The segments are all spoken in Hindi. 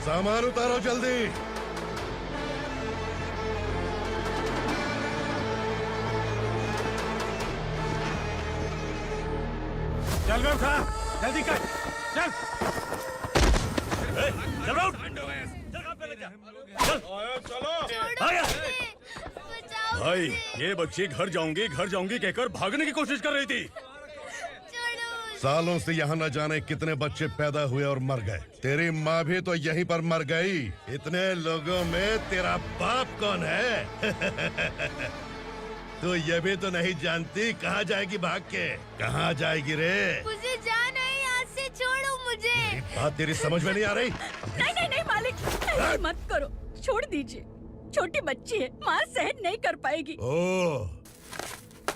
सामान उतारो जल्दी। चल बे उठा, जल्दी कर, चल। चल उठ, चलो। भाई ये बच्ची घर जाऊंगी कहकर भागने की कोशिश कर रही थी। सालों से यहाँ न जाने कितने बच्चे पैदा हुए और मर गए। तेरी माँ भी तो यहीं पर मर गई। इतने लोगों में तेरा बाप कौन है? तू ये भी तो नहीं जानती कहाँ जाएगी भाग के? कहाँ जाएगी रे? मुझे जाना है यहाँ से, छोड़ो मुझे। बात तेरी समझ में नहीं आ रही? नहीं मालिक, ऐसे मत करो, छोड़ दीजिए। छोटी बच्ची है, माँ सहन नहीं कर पाएगी। ओह,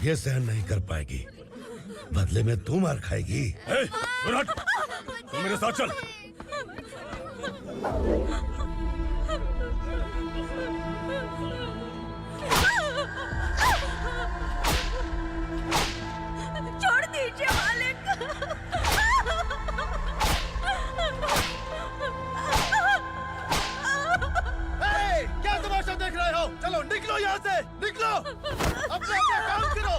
ये सहन नहीं कर पाएगी, बदले में तू मार खाएगी। तू मेरे साथ चल। छोड़ दीजिए मालिक। क्या तमाशा देख रहे हो? चलो निकलो यहाँ से, निकलो। अपना काम करो।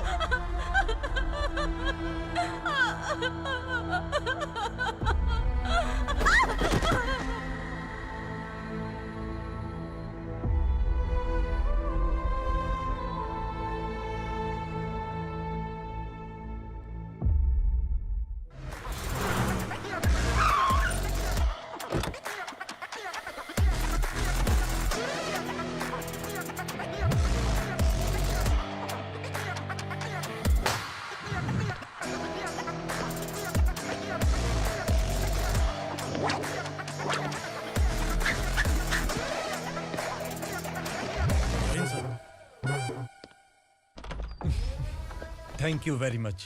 Thank you very much.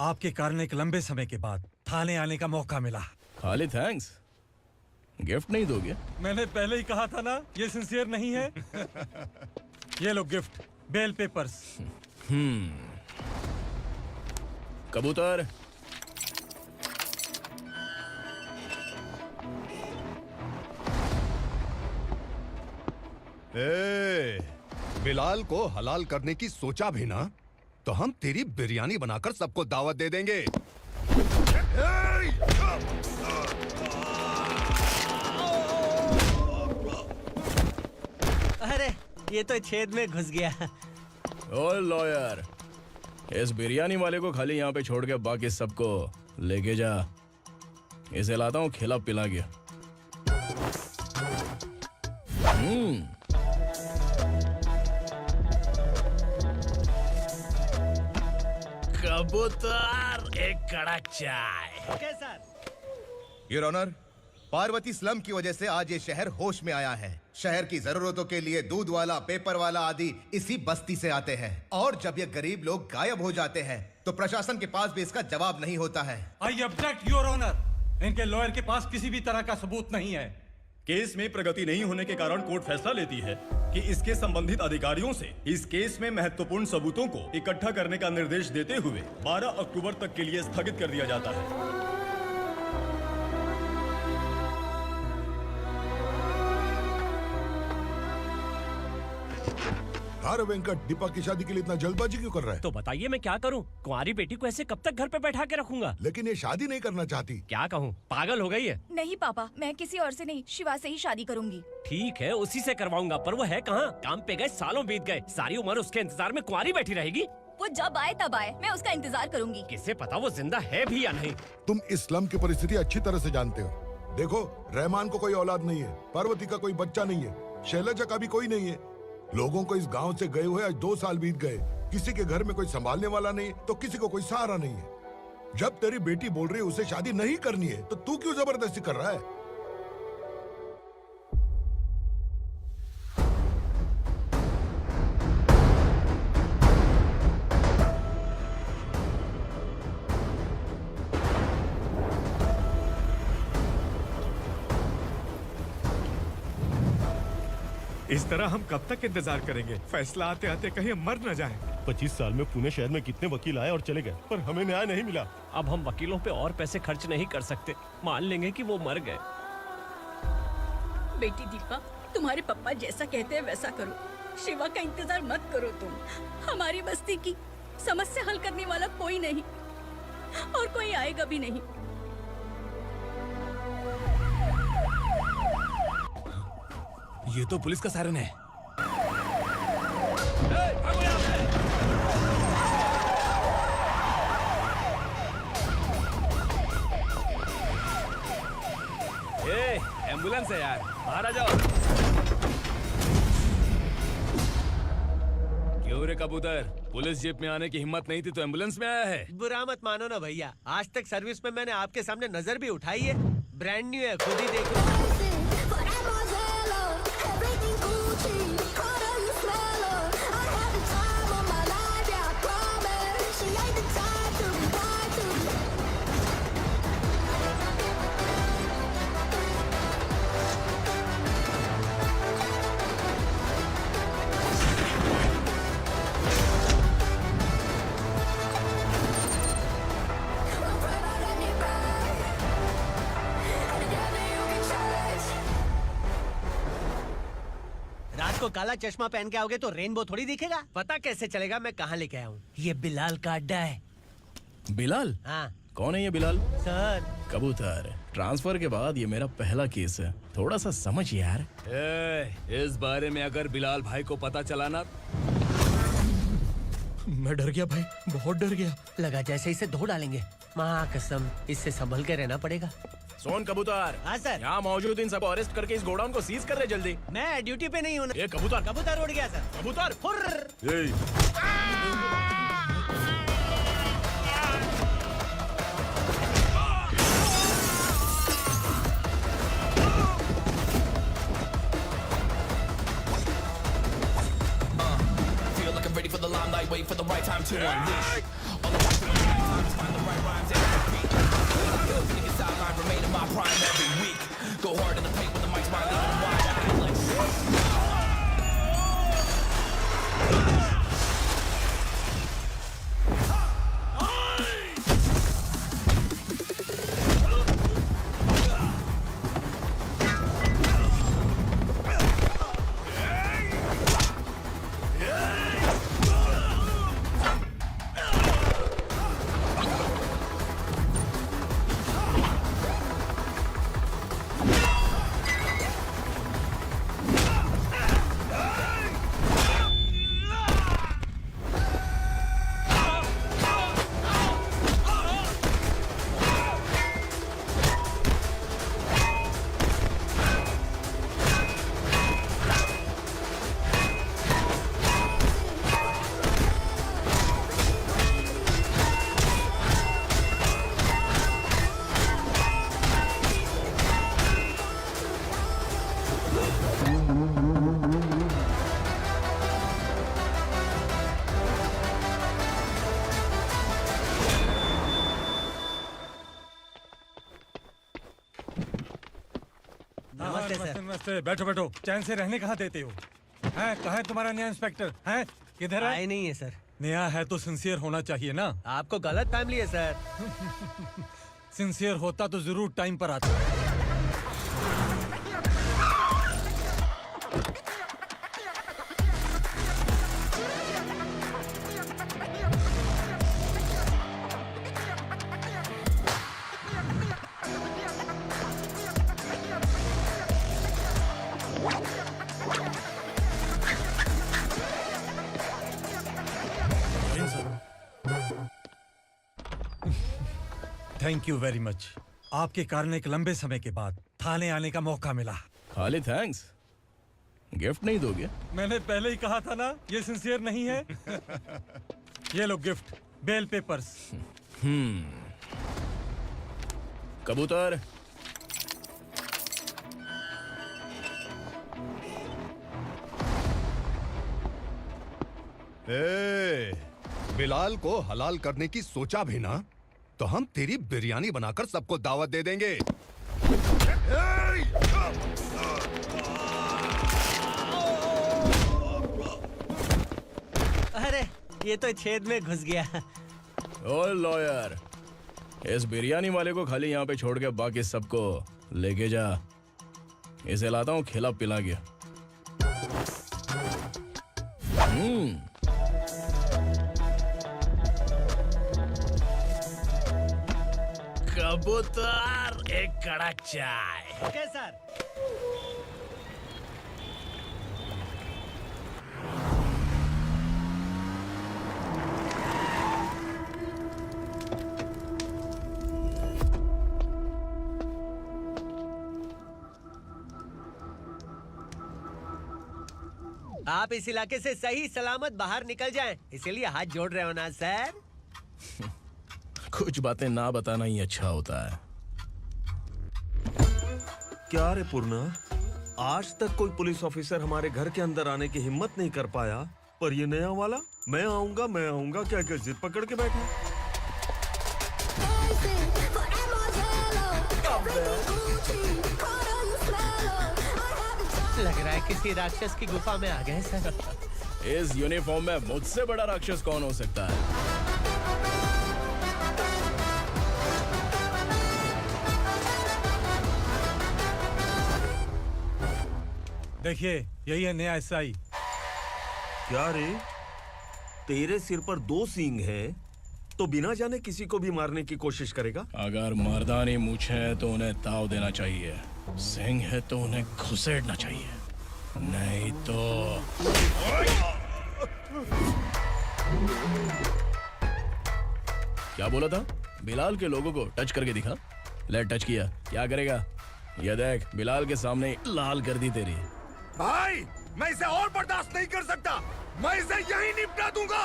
आपके कारण एक लंबे समय के बाद थाने आने का मौका मिला। खाली थैंक्स, गिफ्ट नहीं दोगे? मैंने पहले ही कहा था ना, ये सिंसियर नहीं है। ये लो गिफ्ट, बेल पेपर्स। कबूतर। बिलाल को हलाल करने की सोचा भी ना, तो हम तेरी बिरयानी बनाकर सबको दावत दे देंगे। अरे ये तो छेद में घुस गया। ओ लॉयर, इस बिरयानी वाले को खाली यहाँ पे छोड़ के बाकी सबको लेके जा। इसे लाता हूँ खिला पिला के। कबूतर, एक कड़क चाय। Okay sir. Your honour, Parvati slum की वजह से आज ये शहर होश में आया है। शहर की जरूरतों के लिए दूध वाला, पेपर वाला आदि इसी बस्ती से आते हैं, और जब ये गरीब लोग गायब हो जाते हैं तो प्रशासन के पास भी इसका जवाब नहीं होता है। I object your honour. इनके लॉयर के पास किसी भी तरह का सबूत नहीं है। केस में प्रगति नहीं होने के कारण कोर्ट फैसला लेती है कि इसके संबंधित अधिकारियों से इस केस में महत्वपूर्ण सबूतों को इकट्ठा करने का निर्देश देते हुए 12 अक्टूबर तक के लिए स्थगित कर दिया जाता है। अरे वेंकट, दीपा की शादी के लिए इतना जल्दबाजी क्यों कर रहा है? तो बताइए मैं क्या करूं? कुंवारी बेटी को ऐसे कब तक घर पे बैठा के रखूंगा? लेकिन ये शादी नहीं करना चाहती। क्या कहूं, पागल हो गई है। नहीं पापा, मैं किसी और से नहीं, शिवा से ही शादी करूंगी। ठीक है, उसी से करवाऊंगा, पर वो है कहाँ? काम पे गए सालों बीत गए, सारी उम्र उसके इंतजार में कुंवारी बैठी रहेगी। वो जब आए तब आए, मैं उसका इंतजार करूंगी। किसे पता वो जिंदा है भी या नहीं। तुम इस स्लम की परिस्थिति अच्छी तरह से जानते हो। देखो, रहमान को कोई औलाद नहीं है, पार्वती का कोई बच्चा नहीं है, शैलजा का भी कोई नहीं है। लोगों को इस गांव से गए हुए आज 2 साल बीत गए। किसी के घर में कोई संभालने वाला नहीं, तो किसी को कोई सहारा नहीं है। जब तेरी बेटी बोल रही है उसे शादी नहीं करनी है, तो तू क्यों जबरदस्ती कर रहा है? इस तरह हम कब तक इंतजार करेंगे? फैसला आते आते कहीं हम मर न जाएं। 25 साल में पुणे शहर में कितने वकील आए और चले गए, पर हमें न्याय नहीं मिला। अब हम वकीलों पे और पैसे खर्च नहीं कर सकते। मान लेंगे कि वो मर गए। बेटी दीपा, तुम्हारे पापा जैसा कहते हैं वैसा करो। शिवा का इंतजार मत करो तुम। हमारी बस्ती की समस्या हल करने वाला कोई नहीं और कोई आएगा भी नहीं। ये तो पुलिस का सायरन है। एम्बुलेंस है यार, बाहर आ जाओ। क्यों रे कबूतर, पुलिस जीप में आने की हिम्मत नहीं थी तो एम्बुलेंस में आया है? बुरा मत मानो ना भैया, आज तक सर्विस में मैंने आपके सामने नजर भी उठाई है। ब्रांड न्यू है, खुद ही देखो। रात को काला चश्मा पहन के आओगे तो रेनबो थोड़ी दिखेगा। पता कैसे चलेगा मैं कहाँ लेके आया हूँ? ये बिलाल का अड्डा है। बिलाल? हाँ कौन है ये बिलाल? सर, कबूतर, ट्रांसफर के बाद ये मेरा पहला केस है, थोड़ा सा समझ यार। इस बारे में अगर बिलाल भाई को पता चला ना। मैं डर गया भाई, बहुत डर गया। लगा जैसे इसे धो डालेंगे। माँ कसम, इससे संभल के रहना पड़ेगा। सोन कबूतर। हाँ सर। यहाँ मौजूद इन सबको अरेस्ट करके इस गोडाउन को सीज कर रहे जल्दी। मैं ड्यूटी पे नहीं हूँ। ये कबूतर। कबूतर उड़ गया सर। कबूतर। Ready for the limelight, wait for the right time to unleash. All the time is find the right rhymes and beat. Good to get sideline, remain in my prime every week. Go hard in the paint with the mic's my leading wide. I feel like नमस्ते, बैठो बैठो। चैन से रहने कहाँ देते हो? हैं, कहाँ है तुम्हारा नया इंस्पेक्टर? हैं, किधर है? आए नहीं है सर। नया है तो सिंसियर होना चाहिए ना। आपको गलत फैमिली है सर। सिंसियर होता तो जरूर टाइम पर आता। Thank you very much. आपके कारण एक लंबे समय के बाद थाने आने का मौका मिला। खाली थैंक्स, गिफ्ट नहीं दोगे? मैंने पहले ही कहा था ना, ये सिंसियर नहीं है। ये लो गिफ्ट, बेल पेपर्स। कबूतर, बिलाल को हलाल करने की सोचा भी ना, तो हम तेरी बिरयानी बनाकर सबको दावत दे देंगे। अरे ये तो छेद में घुस गया। ओ लॉयर, इस बिरयानी वाले को खाली यहाँ पे छोड़ के बाकी सबको लेके जा। इसे लाता हूँ खिला पिला के। कबूतर, एक कड़क चाय। Okay sir. आप इस इलाके से सही सलामत बाहर निकल जाएं, इसीलिए हाथ जोड़ रहे हो ना सर? कुछ बातें ना बताना ही अच्छा होता है। क्या रे पूर्णा, आज तक कोई पुलिस ऑफिसर हमारे घर के अंदर आने की हिम्मत नहीं कर पाया, पर ये नया वाला मैं आऊंगा क्या जिद पकड़ के बैठा। लग रहा है किसी राक्षस की गुफा में आ गए सर। इस यूनिफॉर्म में मुझसे बड़ा राक्षस कौन हो सकता है? देखिए, यही है नया एसआई। क्या रे, तेरे सिर पर 2 सींग है तो बिना जाने किसी को भी मारने की कोशिश करेगा? अगर मर्दानी मूछें है तो उन्हें ताव देना चाहिए, सिंह है तो उन्हें घुसेड़ना चाहिए, नहीं तो। क्या बोला था? बिलाल के लोगों को टच करके दिखा। ले टच किया, क्या करेगा? ये देख, बिलाल के सामने ही लाल कर दी तेरी। भाई, मैं इसे और बर्दाश्त नहीं कर सकता। मैं इसे यहीं निपटा दूंगा।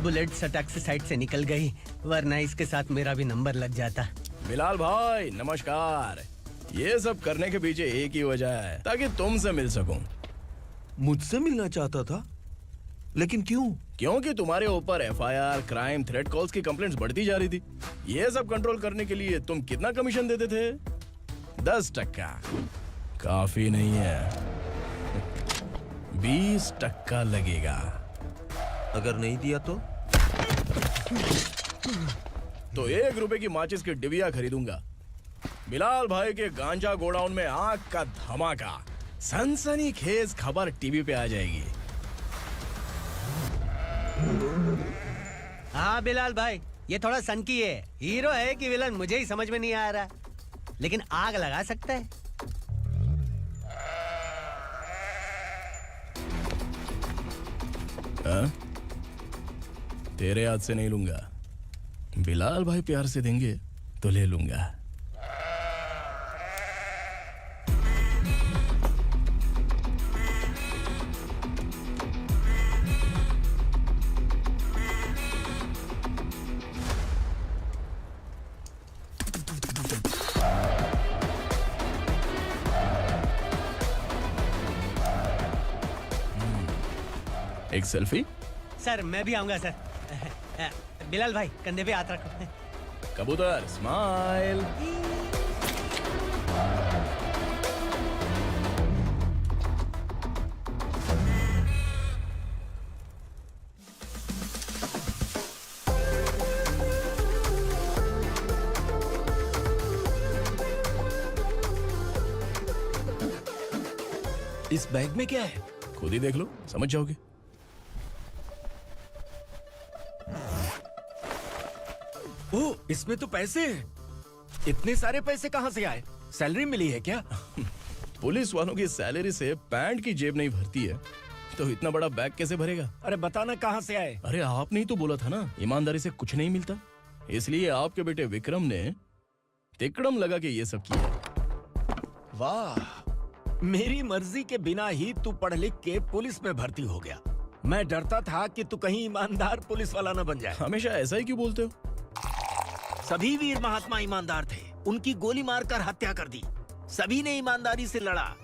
बुलेट सटक से साइड से निकल गई, वरना इसके साथ मेरा भी नंबर लग जाता। बिलाल भाई नमस्कार। ये सब करने के पीछे एक ही वजह है, ताकि तुमसे मिल सकूं। मुझसे मिलना चाहता था, लेकिन क्यों? क्योंकि तुम्हारे ऊपर एफआईआर, क्राइम, थ्रेट कॉल्स की कंप्लेंट्स बढ़ती जा रही थी। ये सब कंट्रोल करने के लिए तुम कितना कमीशन देते थे? 10%। काफी नहीं है, 20% लगेगा। अगर नहीं दिया तो 1 रुपए की माचिस की डिबिया खरीदूंगा। बिलाल भाई के गांजा गोडाउन में आग का धमाका, सनसनीखेज खबर टीवी पे आ जाएगी। हाँ बिलाल भाई, ये थोड़ा सनकी है। हीरो है कि विलन मुझे ही समझ में नहीं आ रहा, लेकिन आग लगा सकता है। तेरे हाथ से नहीं लूंगा, बिलाल भाई प्यार से देंगे तो ले लूंगा। एक सेल्फी? सर मैं भी आऊंगा सर। बिलाल भाई कंधे पे हाथ रखो। कबूतर स्माइल। इस बैग में क्या है? खुद ही देख लो, समझ जाओगे। ओह, इसमें तो पैसे हैं। इतने सारे पैसे कहाँ से आए? सैलरी मिली है क्या? पुलिस वालों की सैलरी से पैंट की जेब नहीं भरती है, तो इतना बड़ा बैग कैसे भरेगा? अरे बताना कहाँ से आए? अरे आपने ही तो बोला था ना, ईमानदारी से कुछ नहीं मिलता। इसलिए आपके बेटे विक्रम ने तिकड़म लगा के ये सब किया। वाह, मेरी मर्जी के बिना ही तू पढ़ लिख के पुलिस में भर्ती हो गया। मैं डरता था कि तू कहीं ईमानदार पुलिस वाला न बन जाए। हमेशा ऐसा ही क्यों बोलते हो? सभी वीर महात्मा ईमानदार थे, उनकी गोली मारकर हत्या कर दी। सभी ने ईमानदारी से लड़ा,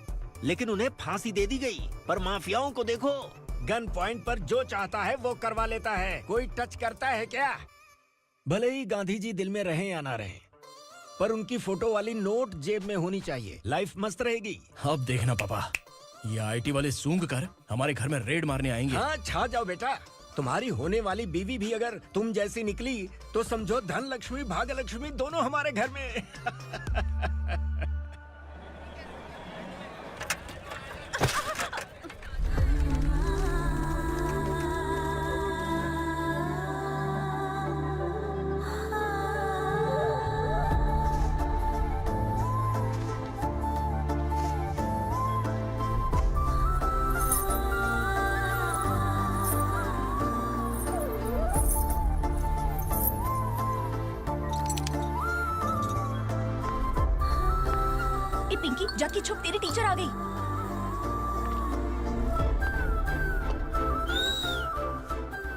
लेकिन उन्हें फांसी दे दी गई। पर माफियाओं को देखो, गन पॉइंट पर जो चाहता है वो करवा लेता है। कोई टच करता है क्या? भले ही गांधी जी दिल में रहे या ना रहे, पर उनकी फोटो वाली नोट जेब में होनी चाहिए। लाइफ मस्त रहेगी। अब देखना पापा, ये आईटी वाले सूंघ कर हमारे घर में रेड मारने आएंगे। हाँ, छा जाओ बेटा। तुम्हारी होने वाली बीवी भी अगर तुम जैसी निकली तो समझो धन लक्ष्मी भाग्य लक्ष्मी दोनों हमारे घर में। पिंकी, जाके छुप, तेरी टीचर आ गई।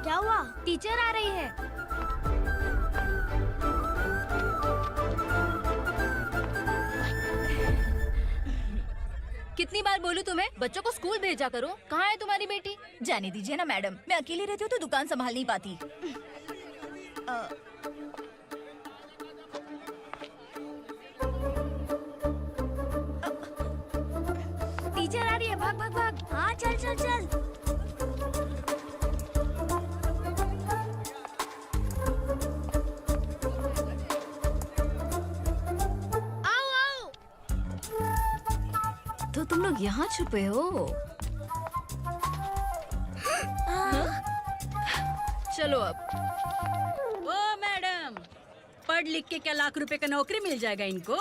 क्या हुआ? टीचर आ रही है। कितनी बार बोलूं तुम्हें, बच्चों को स्कूल भेजा करो। कहाँ है तुम्हारी बेटी? जाने दीजिए ना मैडम, मैं अकेली रहती हूँ तो दुकान संभाल नहीं पाती। टीचर आ रही है, भाग भाग भाग। हाँ, चल चल चल। आओ आओ। तो तुम लोग यहाँ छुपे हो? चलो अब। ओ मैडम, पढ़ लिख के क्या लाख रुपए का नौकरी मिल जाएगा इनको?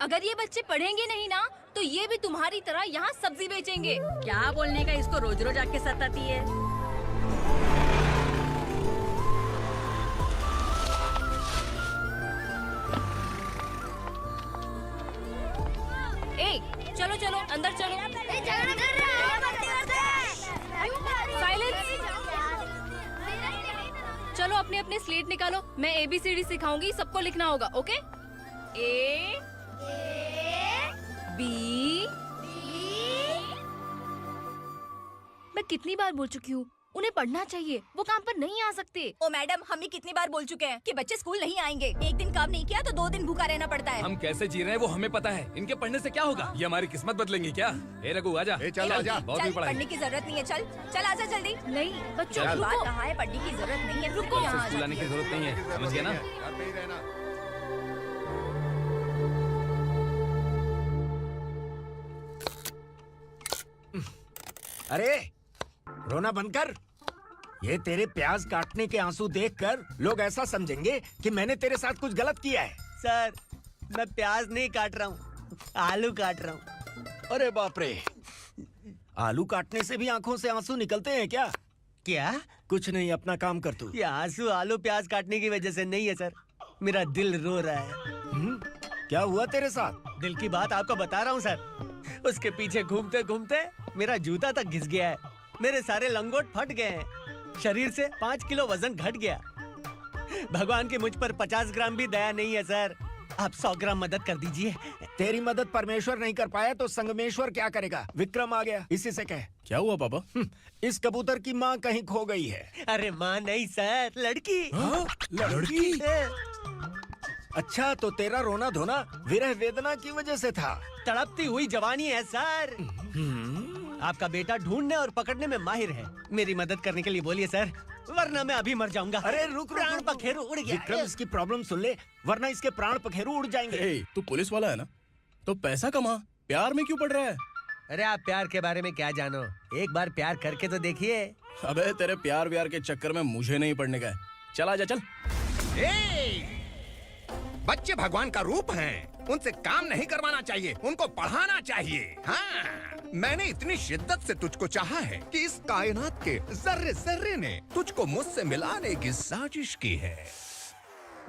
अगर ये बच्चे पढ़ेंगे नहीं ना, तो ये भी तुम्हारी तरह यहाँ सब्जी बेचेंगे। क्या बोलने का, इसको रोज रोज आके सताती है। ए, चलो चलो अंदर चलो। साइलेंस। चलो अपने अपने स्लेट निकालो, मैं ABCD सिखाऊंगी, सबको लिखना होगा। ओके? A B। मैं कितनी बार बोल चुकी हूँ, उन्हें पढ़ना चाहिए, वो काम पर नहीं आ सकते। ओ मैडम, हम ही कितनी बार बोल चुके हैं कि बच्चे स्कूल नहीं आएंगे। एक दिन काम नहीं किया तो 2 दिन भूखा रहना पड़ता है। हम कैसे जी रहे हैं वो हमें पता है, इनके पढ़ने से क्या होगा? ये हमारी किस्मत बदलेंगी क्या? ए रघु आजा। चल आजा। बहुत भी पढ़ाई। पढ़ने की जरूरत नहीं है, चल चल आजा जल्दी। नहीं बच्चों की बात कहाँ है, पढ़ने की जरूरत नहीं है, रुको यहाँ। स्कूल आने की जरूरत नहीं है, समझ गया ना? घर पे ही रहना। अरे रोना बंद कर। ये तेरे प्याज काटने के आंसू देखकर लोग ऐसा समझेंगे कि मैंने तेरे साथ कुछ गलत किया है। सर, मैं प्याज नहीं काट रहा हूँ, आलू काट रहा हूँ। अरे बाप रे, आलू काटने से भी आंखों से आंसू निकलते हैं क्या? क्या? कुछ नहीं, अपना काम कर तू। ये आंसू आलू प्याज काटने की वजह से नहीं है सर, मेरा दिल रो रहा है। क्या हुआ तेरे साथ? दिल की बात आपको बता रहा हूँ सर। उसके पीछे घूमते घूमते मेरा जूता तक घिस गया है, मेरे सारे लंगोट फट गए हैं, शरीर से 5 किलो वजन घट गया। भगवान की मुझ पर 50 ग्राम भी दया नहीं है सर, आप 100 ग्राम मदद कर दीजिए। तेरी मदद परमेश्वर नहीं कर पाया तो संगमेश्वर क्या करेगा? विक्रम आ गया, इसी से कह। क्या हुआ पापा? इस कबूतर की माँ कहीं खो गई है। अरे माँ नहीं सर, लड़की। लड़की? अच्छा, तो तेरा रोना धोना विरह वेदना की वजह से था। तड़पती हुई जवानी है सर। आपका बेटा ढूंढने और पकड़ने में माहिर है, मेरी मदद करने के लिए बोलिए सर, वरना मैं अभी मर जाऊंगा। अरे रुक, प्राण पखेरु उड़ गया। विक्रम, इसकी प्रॉब्लम सुन ले, वरना इसके प्राण पखेरु उड़ जाएंगे। तू पुलिस वाला है ना, तो पैसा कमा, प्यार में क्यों पड़ रहा है? अरे आप प्यार के बारे में क्या जानो, एक बार प्यार करके तो देखिए। अबे तेरे प्यार व्यार के चक्कर में मुझे नहीं पड़ने का है। चल आजा, चल। बच्चे भगवान का रूप हैं। उनसे काम नहीं करवाना चाहिए, उनको पढ़ाना चाहिए। हाँ, मैंने इतनी शिद्दत से तुझको चाहा है कि इस कायनात के जर्रे जर्रे ने तुझको मुझसे मिलाने की साजिश की है।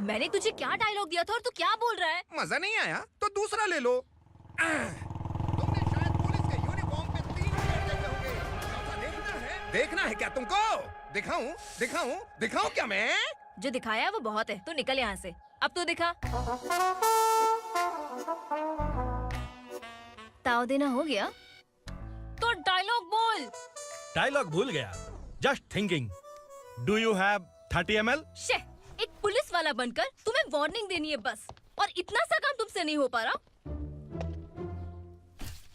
मैंने तुझे क्या डायलॉग दिया था और तू क्या बोल रहा है? मजा नहीं आया तो दूसरा ले लो। तुमने शायद पुलिस के यूनिफॉर्म पे 3 शेर देखे होंगे। ऐसा देखना है क्या तुमको? दिखाऊं दिखाऊं दिखाऊं क्या मैं? जो दिखाया है वो बहुत है, तू निकल यहाँ से। अब तो दिखा। ताव देना हो गया तो डायलॉग बोल। डायलॉग भूल गया। Just thinking. Do you have 30 ml? शे, एक पुलिस वाला बनकर तुम्हें वार्निंग देनी है बस, और इतना सा काम तुमसे नहीं हो पा रहा।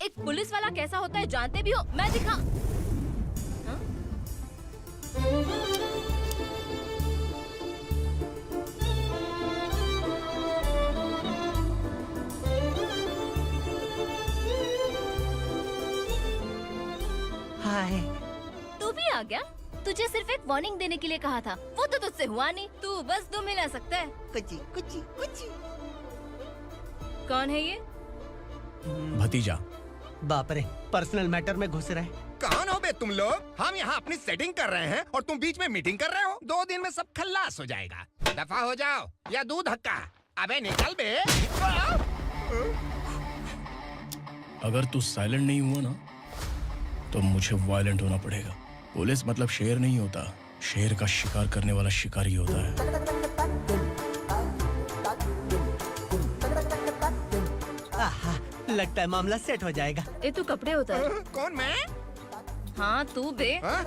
एक पुलिस वाला कैसा होता है जानते भी हो? मैं दिखा। हाँ? हाय। तू भी आ गया? तुझे सिर्फ एक वार्निंग देने के लिए कहा था, वो तो तुझसे हुआ नहीं। तू बस दुम हिला सकता है। कुची कुची कुची। कौन है ये? भतीजा। बाप रे, पर्सनल मैटर में घुस रहे। कौन हो बे तुम लोग? हम यहाँ अपनी सेटिंग कर रहे हैं और तुम बीच में मीटिंग कर रहे हो। 2 दिन में सब खल्लास हो जाएगा। दफा हो जाओ या दूध हक्का। अबे निकल बे। अगर तू साइलेंट नहीं हुआ ना तो मुझे वायलेंट होना पड़ेगा। पुलिस मतलब शेर नहीं होता, शेर का शिकार करने वाला शिकारी होता है। आहा, लगता है मामला सेट हो जाएगा। ए तू कपड़े उतार। कौन मैं? हाँ तू बे। हाँ?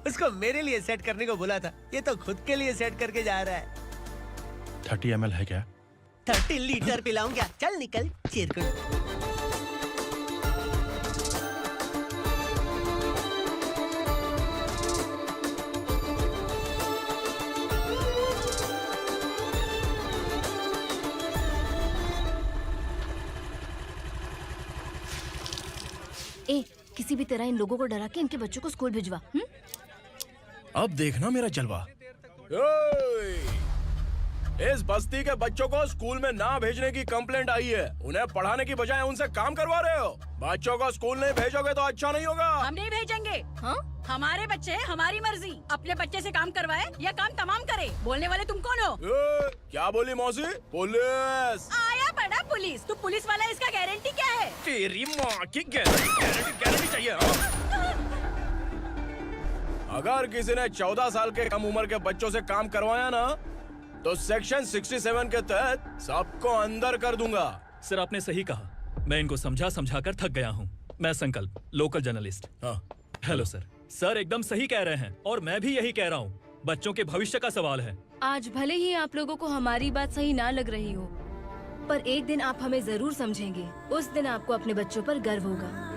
उसको मेरे लिए सेट करने को बोला था, ये तो खुद के लिए सेट करके जा रहा है। 30 ml है क्या? 30 लीटर पिलाऊं क्या? चल निकल चिरकुट। ए, किसी भी तरह इन लोगों को डरा के इनके बच्चों को स्कूल भिजवा। अब देखना मेरा जलवा। इस बस्ती के बच्चों को स्कूल में ना भेजने की कंप्लेंट आई है। उन्हें पढ़ाने की बजाय उनसे काम करवा रहे हो। बच्चों को स्कूल नहीं भेजोगे तो अच्छा नहीं होगा। हम नहीं भेजेंगे। हाँ? हमारे बच्चे हमारी मर्जी। अपने बच्चे से काम करवाए या काम तमाम करे। बोलने वाले तुम कौन हो? क्या बोली मौसी? पुलिस। आया बड़ा पुलिस। तू पुलिस वाला, इसका गारंटी क्या है? तेरी माँ की गारंटी चाहिए। अगर किसी ने 14 साल के कम उम्र के बच्चों से काम करवाया ना तो सेक्शन 67 के तहत सबको अंदर कर दूंगा। सर आपने सही कहा। मैं इनको समझा कर थक गया हूँ। मैं संकल्प, लोकल जर्नलिस्ट। हाँ। Hello sir. सर एकदम सही कह रहे हैं और मैं भी यही कह रहा हूँ। बच्चों के भविष्य का सवाल है। आज भले ही आप लोगों को हमारी बात सही ना लग रही हो, पर एक दिन आप हमें जरूर समझेंगे। उस दिन आपको अपने बच्चों पर गर्व होगा।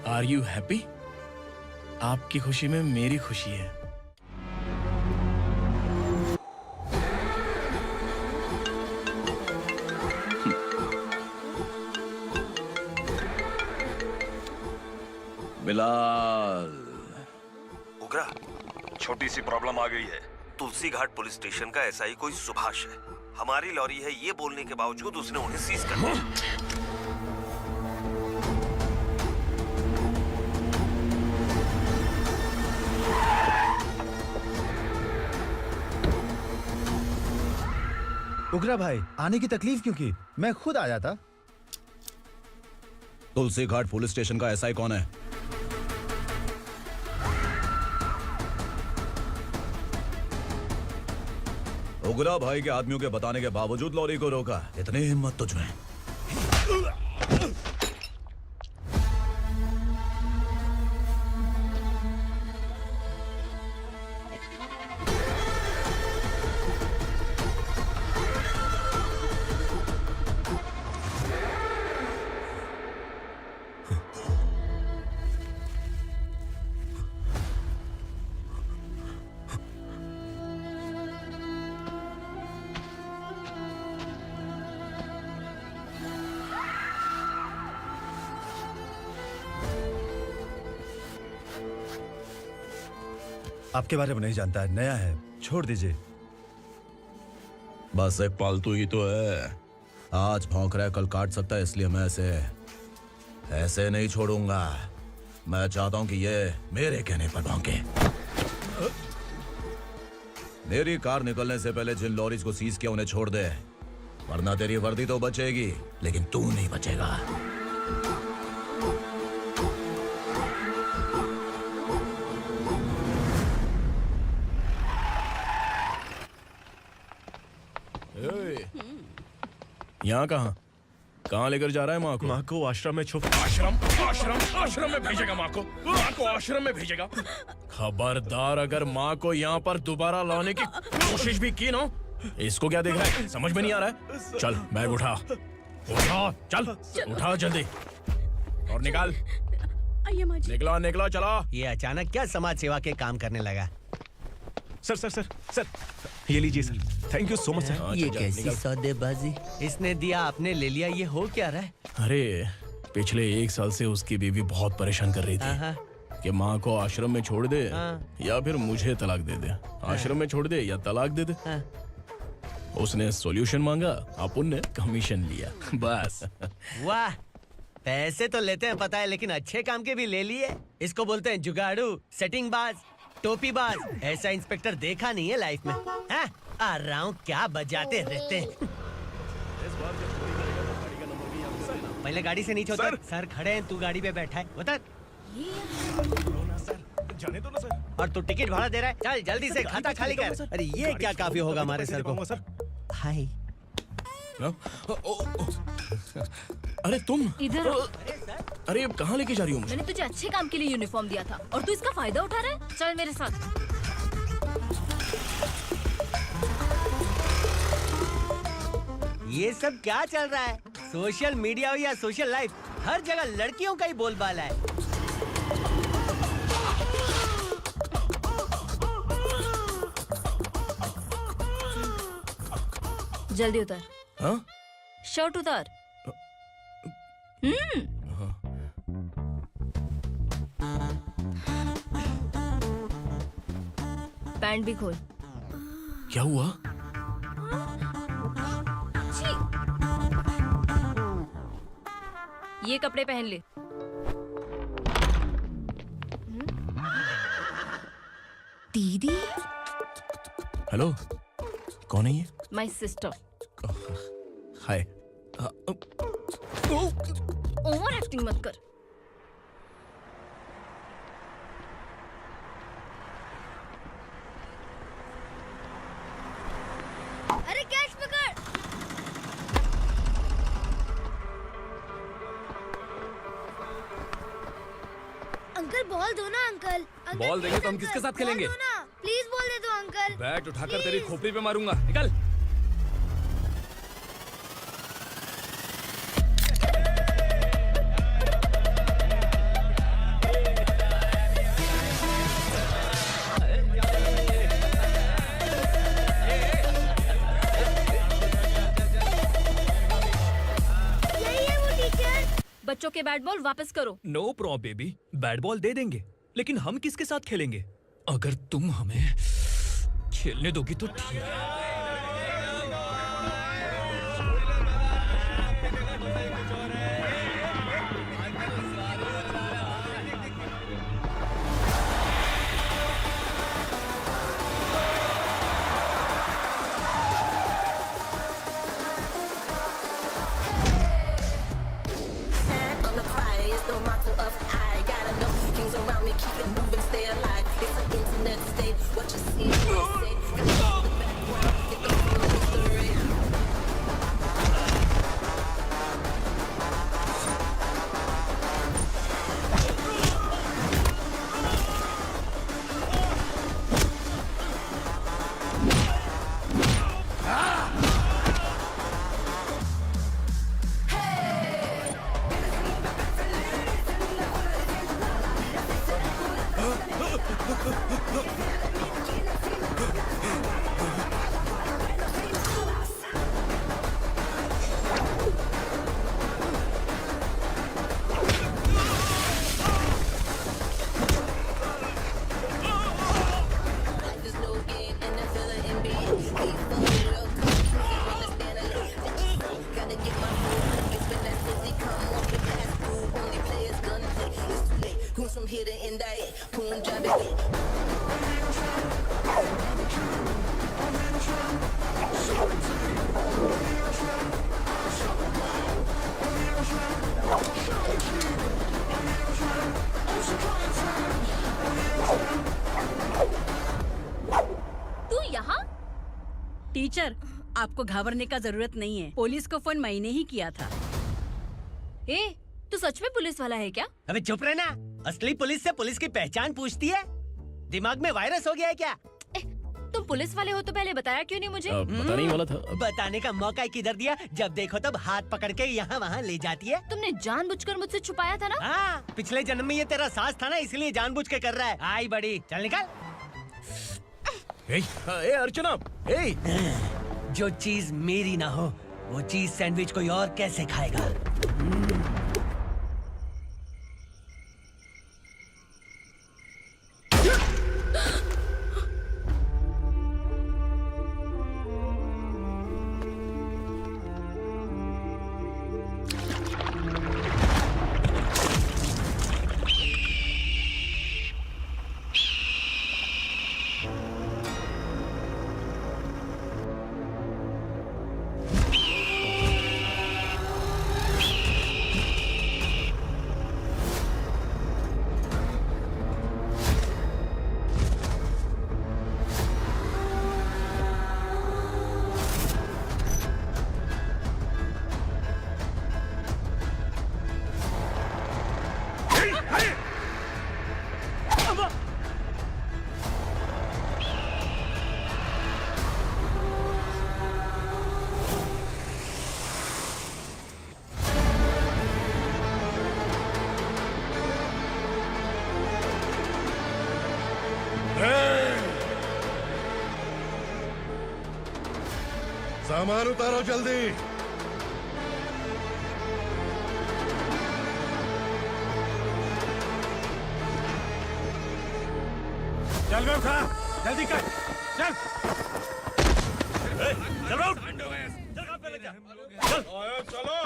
Are you happy? आपकी खुशी में मेरी खुशी है। बिलाल। उगरा, छोटी सी प्रॉब्लम आ गई है। तुलसी घाट पुलिस स्टेशन का एसआई कोई सुभाष है। हमारी लॉरी है ये बोलने के बावजूद उसने उन्हें सीज कर दिया। उगरा भाई, आने की तकलीफ क्यों की? मैं खुद आ जाता। तुलसी घाट पुलिस स्टेशन का एसआई कौन है? उगरा भाई के आदमियों के बताने के बावजूद लॉरी को रोका। इतनी हिम्मत तुझमें? आपके बारे में नहीं जानता है, नया है, छोड़ दीजिए। बस एक पालतू ही तो है। आज भौंक रहा है, कल काट सकता है, इसलिए मैं ऐसे नहीं छोड़ूंगा। मैं चाहता हूं कि ये मेरे कहने पर भौंके। मेरी कार निकलने से पहले जिन लॉरीज को सीज किया उन्हें छोड़ दे, वरना तेरी वर्दी तो बचेगी लेकिन तू नहीं बचेगा। यहाँ कहाँ लेकर जा रहा है माँ को? माँ को आश्रम में छुप आश्रम में भेजेगा माँ को आश्रम में भेजेगा। खबरदार, अगर माँ को यहाँ पर दोबारा लाने की कोशिश भी की ना, इसको क्या देख रहा है? समझ में नहीं आ रहा है? चल बैग उठा, चल उठा जल्दी और निकाल। आइए माँ जी। निकला चला। ये अचानक क्या समाज सेवा के काम करने लगा? सर ये लीजिए sir, thank you so much sir. ये कैसी सौदेबाजी? इसने दिया, आपने ले लिया, ये हो क्या रहा है? अरे पिछले 1 साल से उसकी बीवी बहुत परेशान कर रही थी कि माँ को आश्रम में छोड़ दे या फिर मुझे तलाक दे दे। आश्रम में छोड़ दे या तलाक दे दे। उसने सॉल्यूशन मांगा, अपन ने कमीशन लिया, बस। वाह, पैसे तो लेते हैं पता है, लेकिन अच्छे काम के भी ले लिए। इसको बोलते हैं जुगाड़ू, सेटिंग बाज, टोपी बाज। ऐसा इंस्पेक्टर देखा नहीं है लाइफ में। हाँ? आ रहा हूँ, क्या बजाते रहते हैं। पहले गाड़ी से नीचे उतर। सर खड़े हैं, तू गाड़ी पे बैठा है, उतर। जाने दो ना सर। और तू टिकट भाड़ा दे रहा है, चल जल्दी से खाता खाली कर। अरे ये क्या काफी होगा हमारे सर को। हाय। अरे तुम इधर। अरे अब कहाँ लेके जा रही हो मुझे? मैंने तुझे अच्छे काम के लिए यूनिफॉर्म दिया था और तू इसका फायदा उठा रहा है। चल मेरे साथ। ये सब क्या चल रहा है? सोशल मीडिया हो या सोशल लाइफ, हर जगह लड़कियों का ही बोलबाला है। जल्दी उतर। हाँ? शर्ट उतार। पैंट भी खोल। क्या हुआ? ये कपड़े पहन ले। दीदी। हेलो, कौन है ये? My sister. Hi. Over acting मत कर। अरे कैच पकड़। अंकल बॉल दो ना अंकल। बॉल देंगे तो हम किसके साथ खेलेंगे? प्लीज बॉल दे दो अंकल। बैट उठाकर तेरी खोपड़ी पे मारूंगा, निकल। बच्चों के बैट बॉल वापस करो। No problem baby, bat ball दे देंगे, लेकिन हम किसके साथ खेलेंगे? अगर तुम हमें खेलने दोगी तो ठीक है। some hit and indicted. Punjabi. तू यहाँ? टीचर, आपको घबराने का जरूरत नहीं है। पुलिस को फोन मैंने ही किया था। ए, तू सच में पुलिस वाला है क्या? अबे चुप रहना। असली पुलिस से पुलिस की पहचान पूछती है? दिमाग में वायरस हो गया है क्या? तुम पुलिस वाले हो तो पहले बताया क्यों नहीं मुझे? बताने ही वाला था। बताने का मौका किधर दिया? जब देखो तब हाथ पकड़ के यहाँ वहाँ ले जाती है। तुमने जानबूझकर मुझसे छुपाया था ना? हाँ, पिछले जन्म में ये तेरा सास था ना, इसलिए जानबूझ के कर रहा है। आई बड़ी, चल निकल। ए अर्चना, ए! जो चीज मेरी ना हो, वो चीज सैंडविच कोई और कैसे खाएगा? सामान उतारो जल्दी। चल बे उठा, जल्दी कर, चल। चल बे उठ। चलो।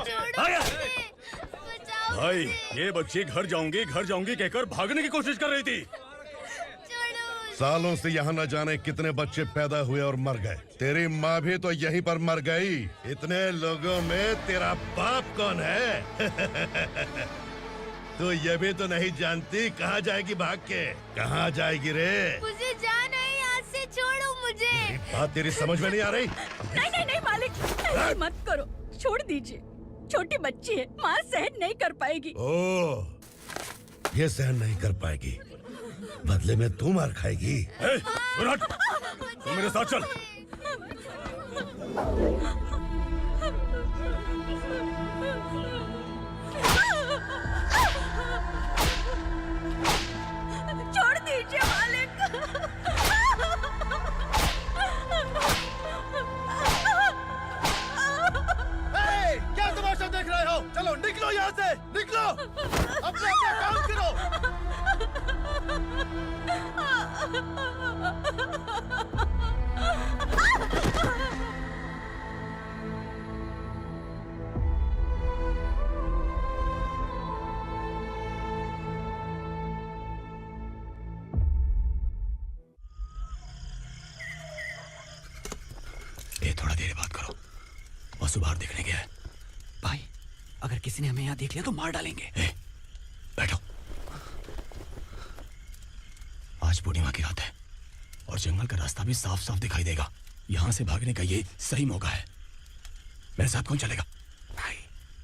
भाई, ये बच्ची घर जाऊंगी कहकर भागने की कोशिश कर रही थी। सालों से यहाँ न जाने कितने बच्चे पैदा हुए और मर गए। तेरी माँ भी तो यहीं पर मर गई। इतने लोगों में तेरा बाप कौन है? तू ये भी तो नहीं जानती कहाँ जाएगी भाग के? कहाँ जाएगी रे? मुझे जाना है, यहाँ से छोड़ो मुझे। बात तेरी समझ में नहीं आ रही? नहीं मालिक, ऐसे मत करो, छोड़ दीजिए। छोटी बच्ची है, माँ सहन नहीं कर पाएगी। ओह, ये सहन नहीं कर पाएगी, बदले में तू मार खाएगी। तू मेरे साथ चल। छोड़ दीजिए मालिक। क्या तमाशा देख रहे हो? चलो निकलो यहाँ से, निकलो। अपना काम करो। ये थोड़ा देर बात करो। वसु बाहर देखने गया है। भाई, अगर किसी ने हमें यहाँ देख लिया तो मार डालेंगे। बैठो। आज पूर्णिमा की रात है और जंगल का रास्ता भी साफ साफ दिखाई देगा। यहाँ से भागने का ये सही मौका है। मेरे साथ कौन चलेगा? भाई,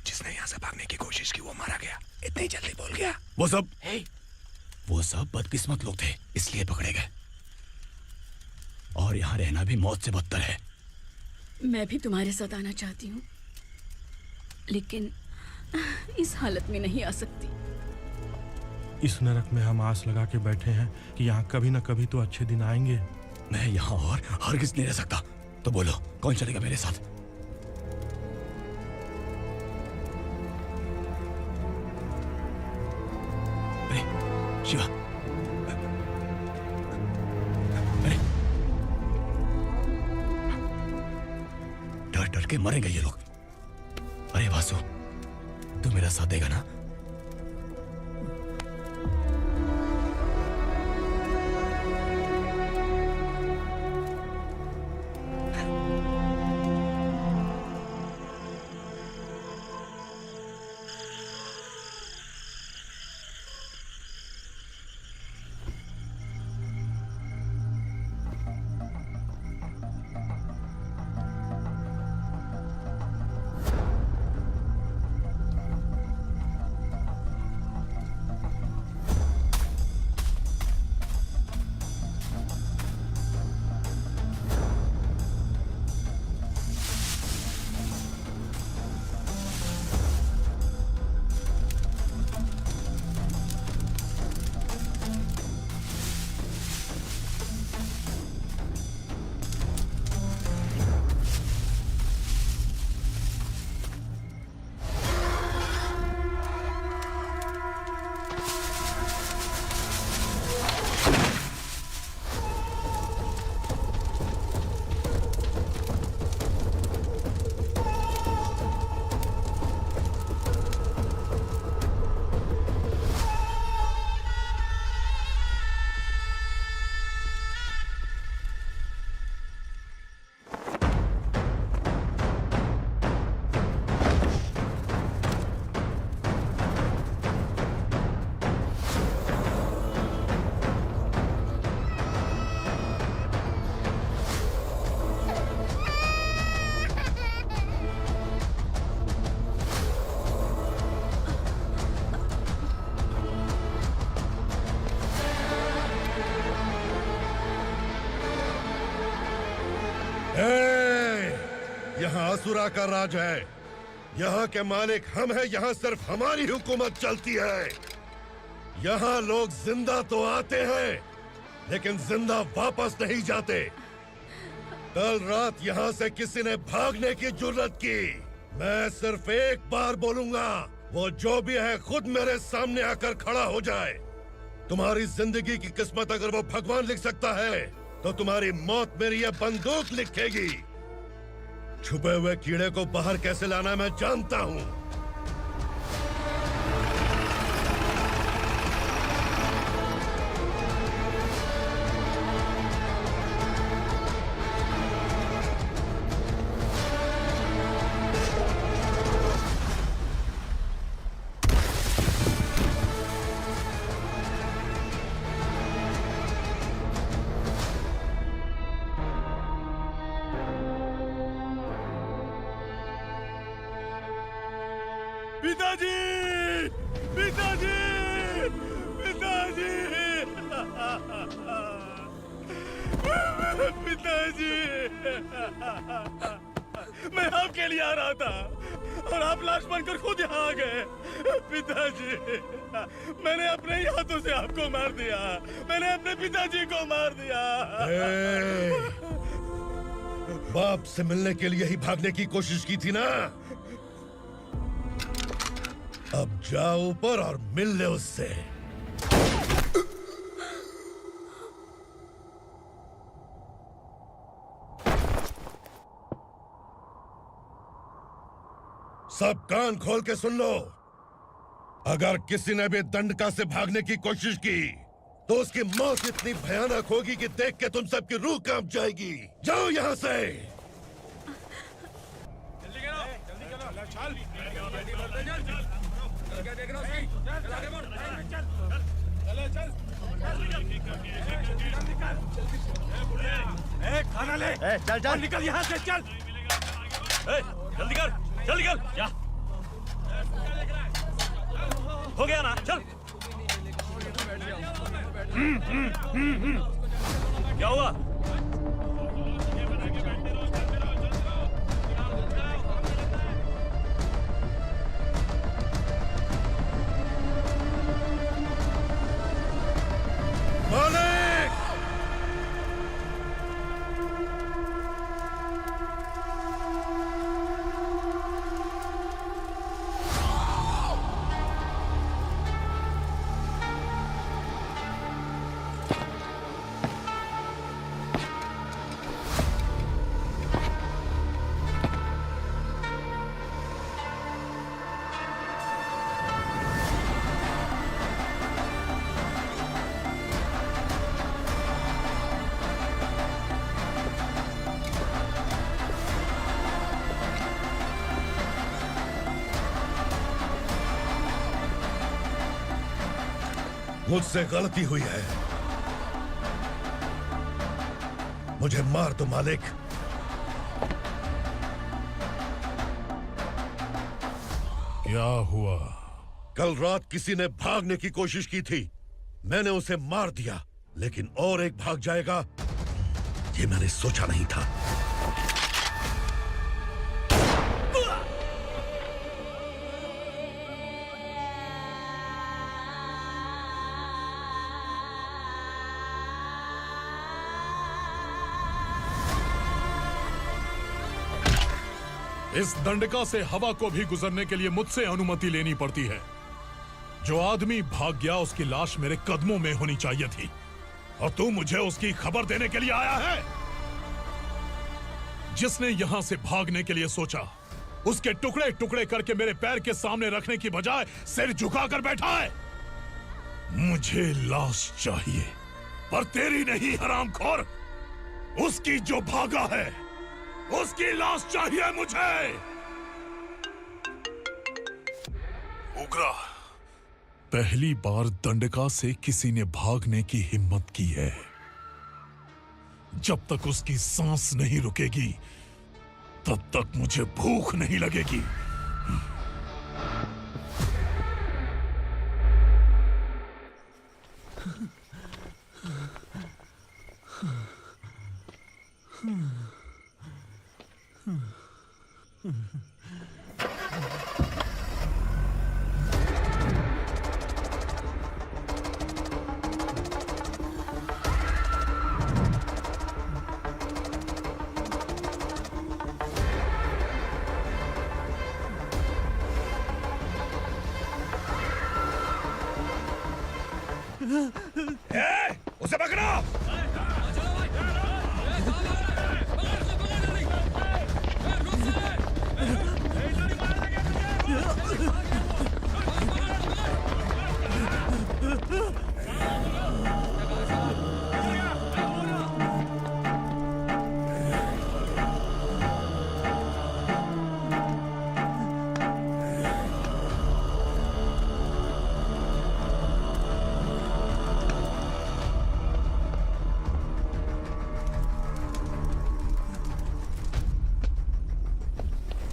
जिसने यहाँ से भागने की कोशिश की वो मारा गया। इतनी जल्दी बोल गया। वो सब बदकिस्मत लोग थे, इसलिए पकड़े गए। और यहाँ रहना भी मौत से बदतर है। मैं भी तुम्हारे साथ आना चाहती हूँ, लेकिन इस हालत में नहीं आ सकती। इस नरक में हम आस लगा के बैठे हैं कि यहाँ कभी न कभी तो अच्छे दिन आएंगे। मैं यहाँ और हरगिज़ नहीं रह सकता। तो बोलो, कौन चलेगा मेरे साथ? अरे शिवा, अरे डर डर के मरेंगे ये लोग। अरे वासु, तू मेरा साथ देगा ना? असुरा का राज है। यहाँ के मालिक हम हैं, यहाँ सिर्फ हमारी हुकूमत चलती है। यहाँ लोग जिंदा तो आते हैं लेकिन जिंदा वापस नहीं जाते। कल रात यहाँ से किसी ने भागने की जुर्रत की, मैं सिर्फ एक बार बोलूंगा, वो जो भी है खुद मेरे सामने आकर खड़ा हो जाए। तुम्हारी जिंदगी की किस्मत अगर वो भगवान लिख सकता है तो तुम्हारी मौत मेरी ये बंदूक लिखेगी। छुपे हुए कीड़े को बाहर कैसे लाना मैं जानता हूँ। पिताजी, पिताजी, पिताजी, पिताजी, मैं आपके लिए आ रहा था और आप लाश बनकर खुद यहाँ आ गए। पिताजी, मैंने अपने ही हाथों से आपको मार दिया, मैंने अपने पिताजी को मार दिया। बाप से मिलने के लिए ही भागने की कोशिश की थी ना? अब जाओ ऊपर और मिल ले उससे। सब कान खोल के सुन लो। अगर किसी ने भी दंडका से भागने की कोशिश की तो उसकी मौत इतनी भयानक होगी कि देख के तुम सबकी रूह कांप जाएगी। जाओ यहाँ से। खाना ले। चल चल निकल यहाँ से, चल। जल्दी कर, जल्दी कर। क्या हो गया ना? चल। क्या हुआ? मालिक! मुझसे गलती हुई है, मुझे मार दो मालिक। क्या हुआ? कल रात किसी ने भागने की कोशिश की थी, मैंने उसे मार दिया, लेकिन और एक भाग जाएगा ये मैंने सोचा नहीं था। इस दंडका से हवा को भी गुजरने के लिए मुझसे अनुमति लेनी पड़ती है। जो आदमी भाग गया उसकी लाश मेरे कदमों में होनी चाहिए थी, और तू मुझे उसकी खबर देने के लिए आया है। जिसने यहां से भागने के लिए सोचा उसके टुकड़े टुकड़े करके मेरे पैर के सामने रखने की बजाय सिर झुकाकर बैठा है। मुझे लाश चाहिए, पर तेरी नहीं हरामखोर, उसकी जो भागा है उसकी लाश चाहिए मुझे। उग्रा, पहली बार दंडका से किसी ने भागने की हिम्मत की है। जब तक उसकी सांस नहीं रुकेगी तब तक मुझे भूख नहीं लगेगी। उसे पकड़ो।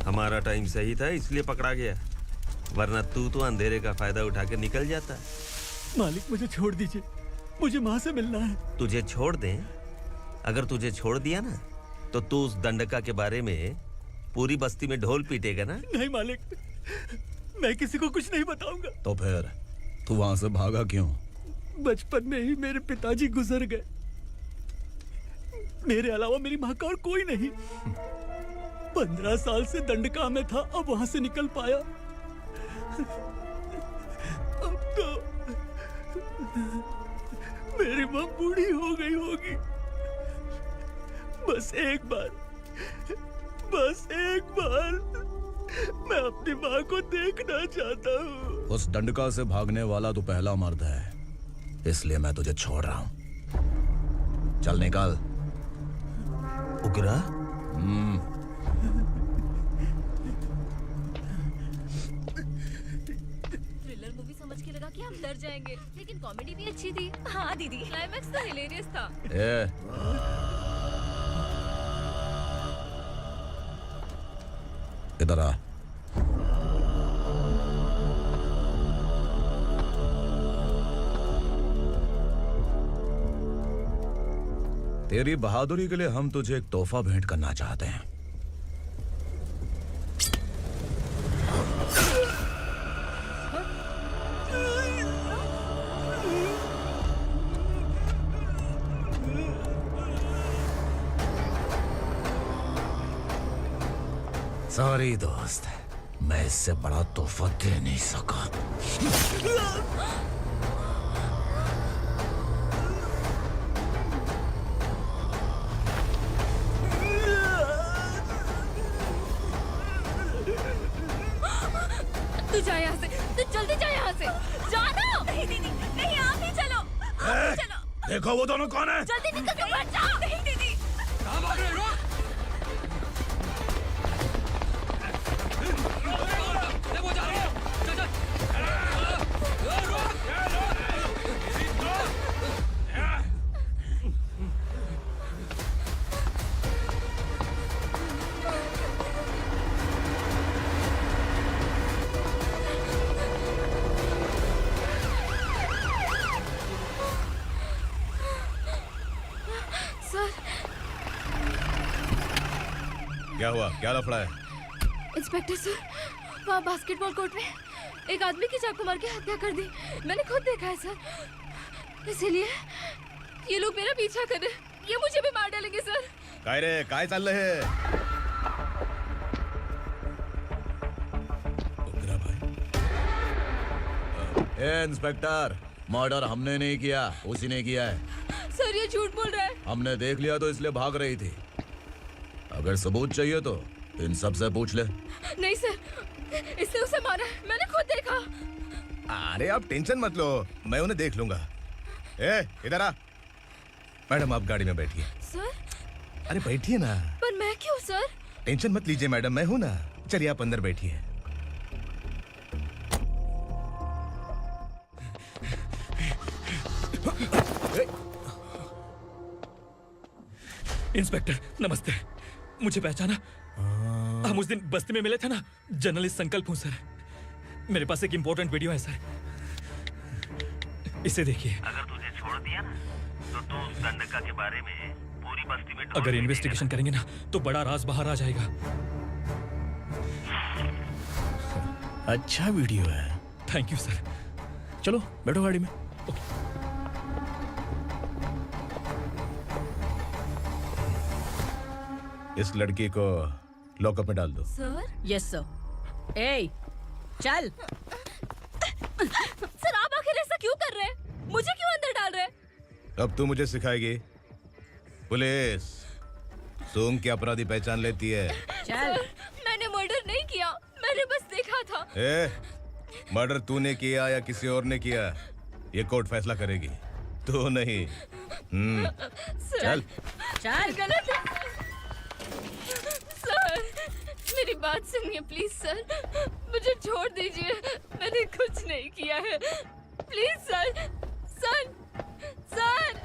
हमारा टाइम सही था इसलिए पकड़ा गया, वरना तू तो अंधेरे का फायदा उठा के निकल जाता। मालिक मुझे छोड़ दीजिए, मुझे माँ से मिलना है। तुझे छोड़ दें? अगर तुझे छोड़ दिया ना तो तू उस दंडका के बारे में पूरी बस्ती में ढोल पीटेगा ना। नहीं मालिक, मैं किसी को कुछ नहीं बताऊंगा। तो फिर तू वहां से भागा क्यों? बचपन में ही मेरे पिताजी गुजर गए, मेरे अलावा मेरी माँ का और कोई नहीं। 15 साल से दंडका में था, अब वहां से निकल पाया। अब तो मेरी माँ बूढ़ी हो गई होगी। बस एक बार मैं अपनी माँ को देखना चाहता हूँ। उस दंडका से भागने वाला तू पहला मर्द है, इसलिए मैं तुझे छोड़ रहा हूँ। चल निकल। उग्रा? थ्रिलर मूवी समझ के लगा कि हम डर जाएंगे, लेकिन कॉमेडी भी अच्छी थी। हाँ दीदी, क्लाइमैक्स तो हिलेरियस था। इधर आ। तेरी बहादुरी के लिए हम तुझे एक तोहफा भेंट करना चाहते हैं। सॉरी दोस्त, मैं इससे बड़ा तोहफा दे नहीं सका। तू जा यहाँ से, तू जल्दी जा यहाँ से। जाना। नहीं दीदी, नहीं, आप ही चलो, आप ही चलो। देखो वो दोनों कौन है? जल्दी निकल के मत जाओ। नहीं दीदी। कहाँ भाग रहे हो? वो जा रहे हो। चल। क्या हुआ? क्या लफड़ा है? इंस्पेक्टर सर, वहाँ बास्केटबॉल कोर्ट में एक आदमी की चाकू मार के हत्या कर दी। मैंने खुद देखा है सर, इसीलिए ये लोग मेरा पीछा कर रहे, ये मुझे भी मार डालेंगे सर। काय रे, काय चाललंय हे? ए इंस्पेक्टर, मर्डर हमने नहीं किया, उसी ने किया है। सर ये झूठ बोल रहा है। हमने देख लिया तो इसलिए भाग रही थी। अगर सबूत चाहिए तो इन सब से पूछ ले। नहीं सर, इसने उसे मारा है, मैंने खुद देखा। अरे आप टेंशन मत लो, मैं उन्हें देख लूंगा। ए, इधर आ। मैडम आप गाड़ी में बैठिए। सर? अरे बैठिए ना। पर मैं क्यों सर? टेंशन मत लीजिए मैडम, मैं हूं ना। चलिए आप अंदर बैठिए। इंस्पेक्टर नमस्ते, मुझे पहचाना? हम उस दिन बस्ती में मिले थे ना। जर्नलिस्ट संकल्प हूँ सर, मेरे पास एक इम्पोर्टेंट वीडियो है सर, इसे देखिए। अगर तुझे छोड़ दिया ना तो तू उस दंडका के बारे में पूरी बस्ती में अगर इन्वेस्टिगेशन करेंगे ना तो बड़ा राज बाहर आ जाएगा। अच्छा वीडियो है। Thank you sir. चलो बैठो गाड़ी में। इस लड़की को लॉकअप में डाल दो। सर? Yes sir. ए, चल। सर आप आखिर ऐसा क्यों कर रहे हैं? मुझे क्यों अब तू मुझे सिखाएगी? पुलिस सूंघ के अपराधी पहचान लेती है। सर, मैंने मर्डर नहीं किया, मैंने बस देखा था। मर्डर तूने किया या किसी और ने किया, ये कोर्ट फैसला करेगी, तू नहीं। चल चल। गलत है सर, मेरी बात सुनिए प्लीज सर, मुझे छोड़ दीजिए, मैंने कुछ नहीं किया है, please sir. Sir sir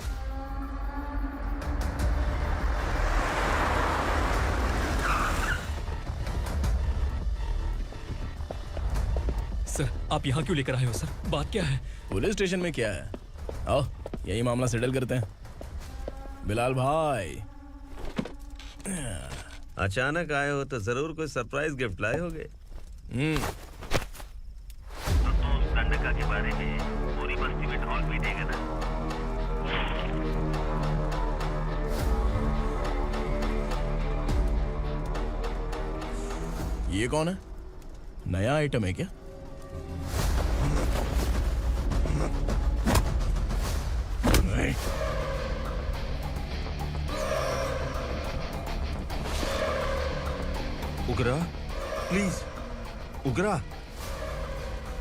sir, आप यहाँ क्यों लेकर आए हो सर? बात क्या है? पुलिस स्टेशन में क्या है? आओ यही मामला सेटल करते हैं। बिलाल भाई, अचानक आए हो तो जरूर कोई सरप्राइज गिफ्ट लाए होगे। तो गंडका के बारे में पूरी बस्ती में ढोल पीटेगा ना? ये कौन है? नया आइटम है क्या? उगरा, प्लीज उगरा,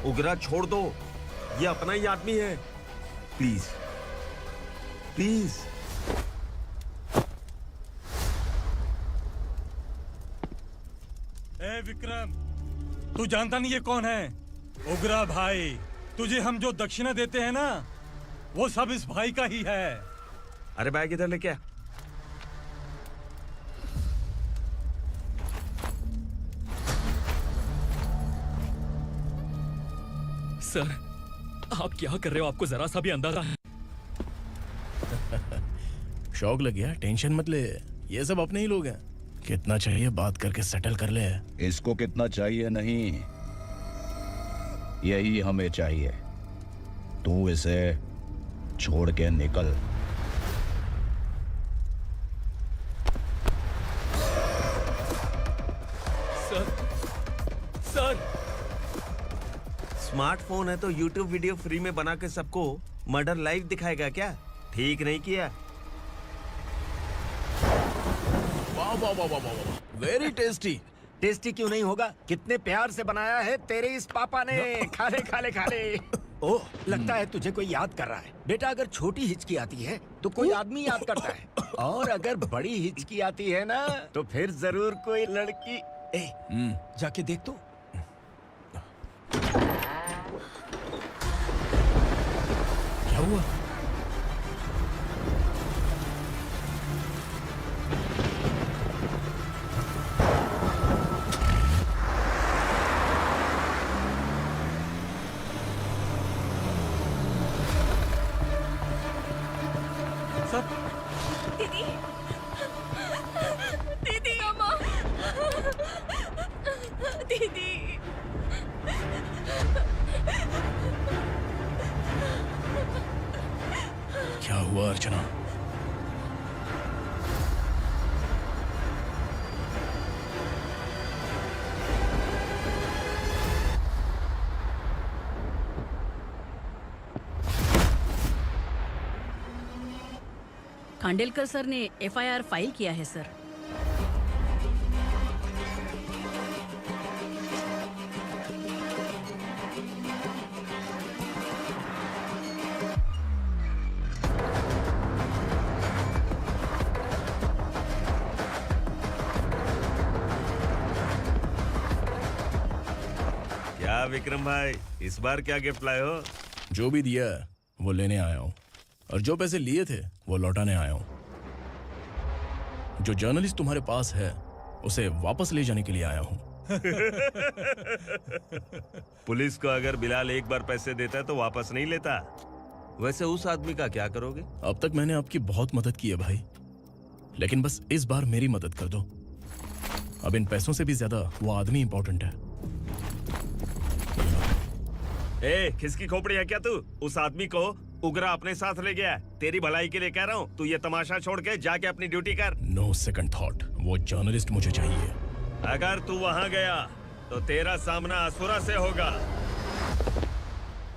उगरा छोड़ दो, ये अपना ही आदमी है, प्लीज प्लीज। ए विक्रम, तू जानता नहीं ये कौन है? उगरा भाई, तुझे हम जो दक्षिणा देते हैं ना, वो सब इस भाई का ही है। अरे बैग इधर लेके आ। सर, आप क्या कर रहे हो? आपको जरा सा भी अंदाजा है? शौक लग गया? टेंशन मत ले, ये सब अपने ही लोग हैं। कितना चाहिए बात करके सेटल कर ले। इसको कितना चाहिए नहीं, यही हमें चाहिए। तू इसे छोड़ के निकल। सर, सर, स्मार्टफोन है तो YouTube वीडियो फ्री में बना के सबको मर्डर लाइव दिखाएगा क्या? ठीक नहीं किया। वाह वाह वाह वाह वाह, वेरी टेस्टी। टेस्टी क्यों नहीं होगा? कितने प्यार से बनाया है तेरे इस पापा ने। खा ले खा ले खा ले। ओह, लगता है तुझे कोई याद कर रहा है। बेटा, अगर छोटी हिचकी आती है तो कोई आदमी याद करता है, और अगर बड़ी हिचकी आती है ना तो फिर जरूर कोई लड़की। जाके देख तो। क्या हुआ? दीदी, दीदी, अम्मा, दीदी। क्या हुआ अर्चना? खांडेलकर सर ने एफआईआर फाइल किया है सर। क्या विक्रम भाई, इस बार क्या गिफ्ट लाए हो? जो भी दिया है वो लेने आया हूँ, और जो पैसे लिए थे वो लौटाने आया हूँ। जो जर्नलिस्ट तुम्हारे पास है उसे वापस ले जाने के लिए आया हूँ। पुलिस को अगर बिलाल एक बार पैसे देता है तो वापस नहीं लेता। वैसे उस आदमी का क्या करोगे? अब तक मैंने आपकी बहुत मदद की है भाई, लेकिन बस इस बार मेरी मदद कर दो। अब इन पैसों से भी ज्यादा वो आदमी इंपॉर्टेंट है। ए, किसकी खोपड़ी है क्या तू? उस आदमी को उगरा अपने साथ ले गया। तेरी भलाई के लिए कह रहा हूँ, तू ये तमाशा छोड़ के जाके अपनी ड्यूटी कर। नो सेकंड थॉट, वो जर्नलिस्ट मुझे चाहिए। अगर तू वहाँ गया तो तेरा सामना असुरा से होगा।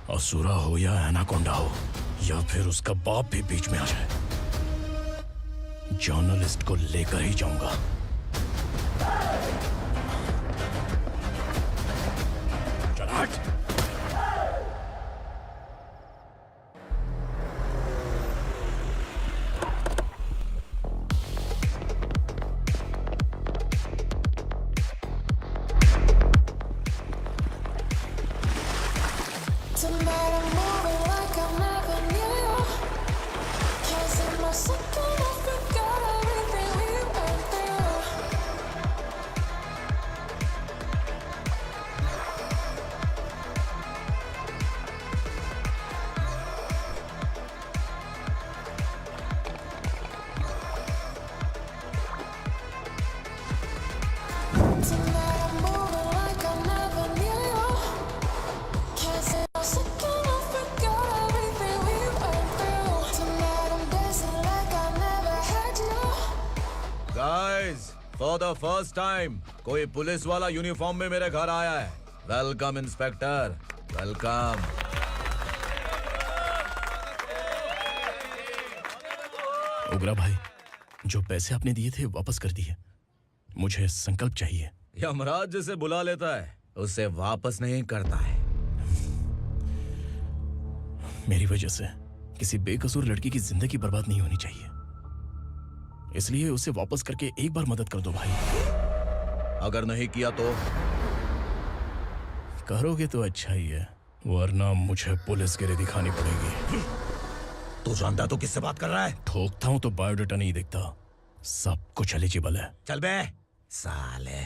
असुरा हो या एनाकोंडा हो, या फिर उसका बाप भी बीच में आ जाए, जर्नलिस्ट को लेकर ही जाऊंगा। चल हट। फॉर द फर्स्ट टाइम कोई पुलिस वाला यूनिफॉर्म में मेरे घर आया है। Welcome inspector, welcome. उग्रा भाई, जो पैसे आपने दिए थे वापस कर दिए। मुझे संकल्प चाहिए। यमराज जिसे बुला लेता है उसे वापस नहीं करता है। मेरी वजह से किसी बेकसूर लड़की की जिंदगी बर्बाद नहीं होनी चाहिए, इसलिए उसे वापस करके एक बार मदद कर दो भाई। अगर नहीं किया तो? करोगे तो अच्छा ही है, वरना मुझे पुलिसगिरी दिखानी पड़ेगी। तू जानता तो किससे बात कर रहा है? ठोकता हूं तो बायोडाटा नहीं दिखता, सब कुछ एलिजिबल है। चल बे साले।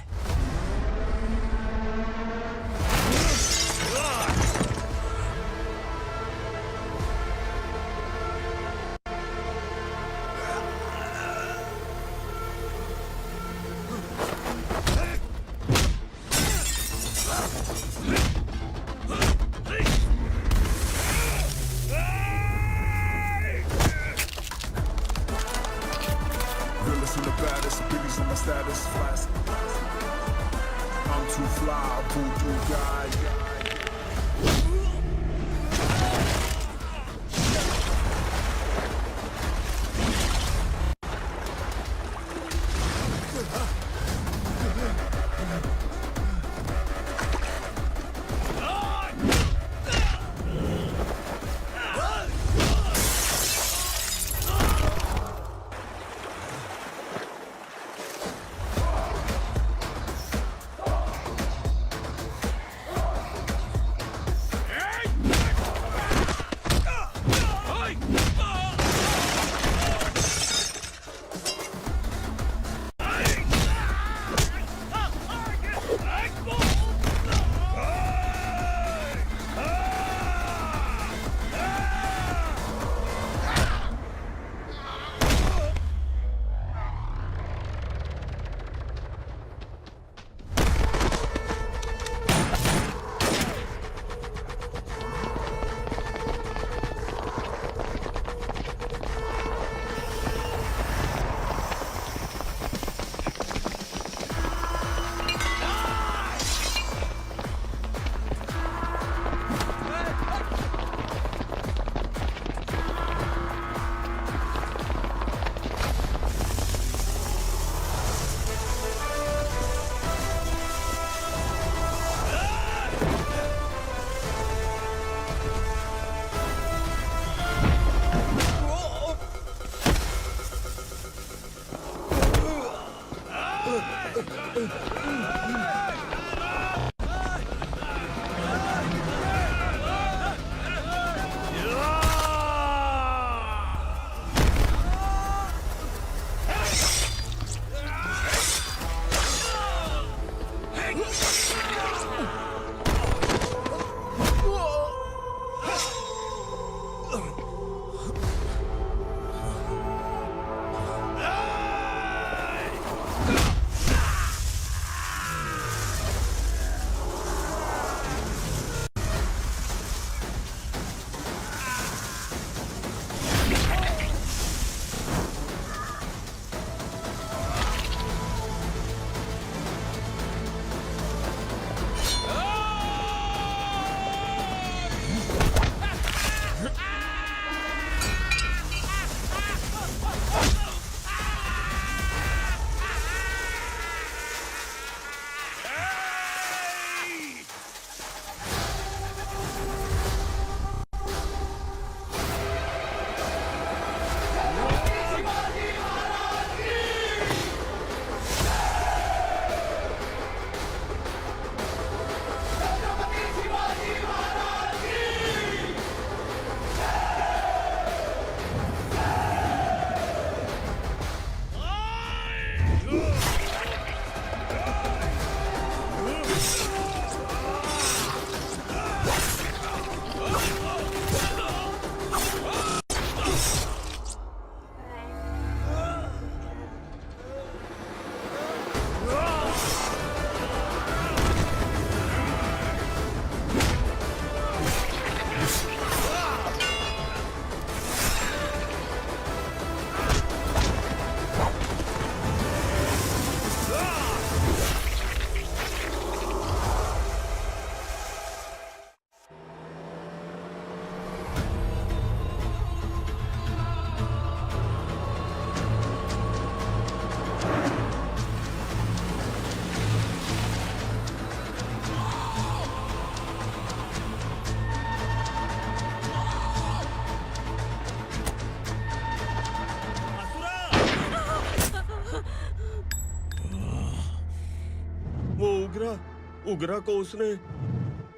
उग्रा को उसने।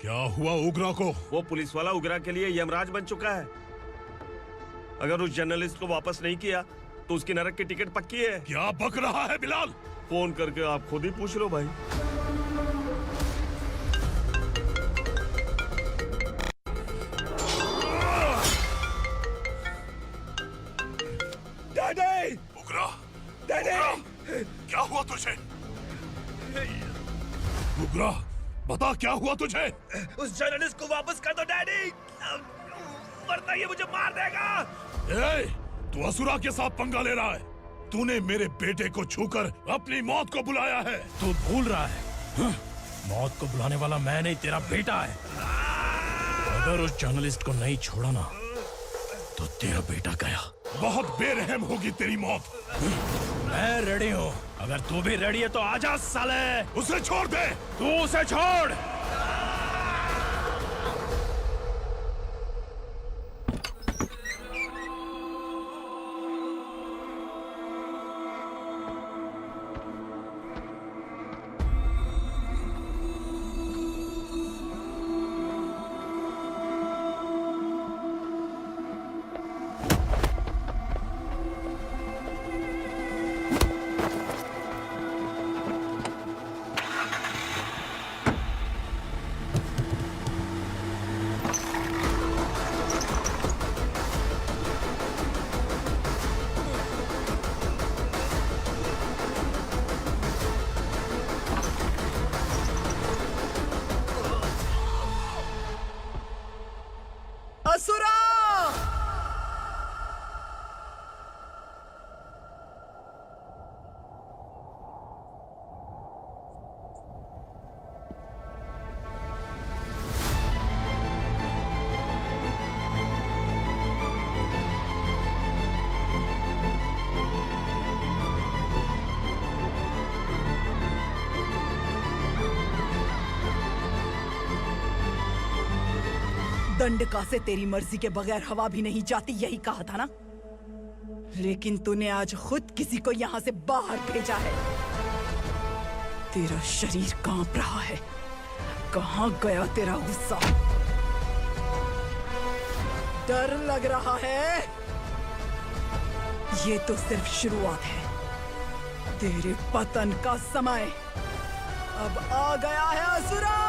क्या हुआ उग्रा को? वो पुलिस वाला उग्रा के लिए यमराज बन चुका है। अगर उस जर्नलिस्ट को वापस नहीं किया तो उसकी नरक की टिकट पक्की है। क्या बक रहा है बिलाल? फोन करके आप खुद ही पूछ लो भाई। डैडी! उग्रा! डैडी! क्या हुआ तुझे? उग्रा, बता क्या हुआ तुझे? उस जर्नलिस्ट को वापस कर दो डैडी, वरना ये मुझे मार देगा। ए, तू असुरा के साथ पंगा ले रहा है। तूने मेरे बेटे को छूकर अपनी मौत को बुलाया है। तू भूल रहा है, मौत को बुलाने वाला मैं नहीं, तेरा बेटा है। अगर उस जर्नलिस्ट को नहीं छोड़ा ना तो तेरा बेटा गया। बहुत बेरहम होगी तेरी मौत। मैं रेडी हूँ, अगर तू भी रेडी है तो आजा साले। उसे छोड़ दे। तू उसे छोड़। असुरा! दंडका से तेरी मर्जी के बगैर हवा भी नहीं जाती, यही कहा था ना? लेकिन तूने आज खुद किसी को यहाँ से बाहर भेजा है। तेरा शरीर कांप रहा है। कहाँ गया तेरा गुस्सा? डर लग रहा है? ये तो सिर्फ शुरुआत है। तेरे पतन का समय अब आ गया है असुरा।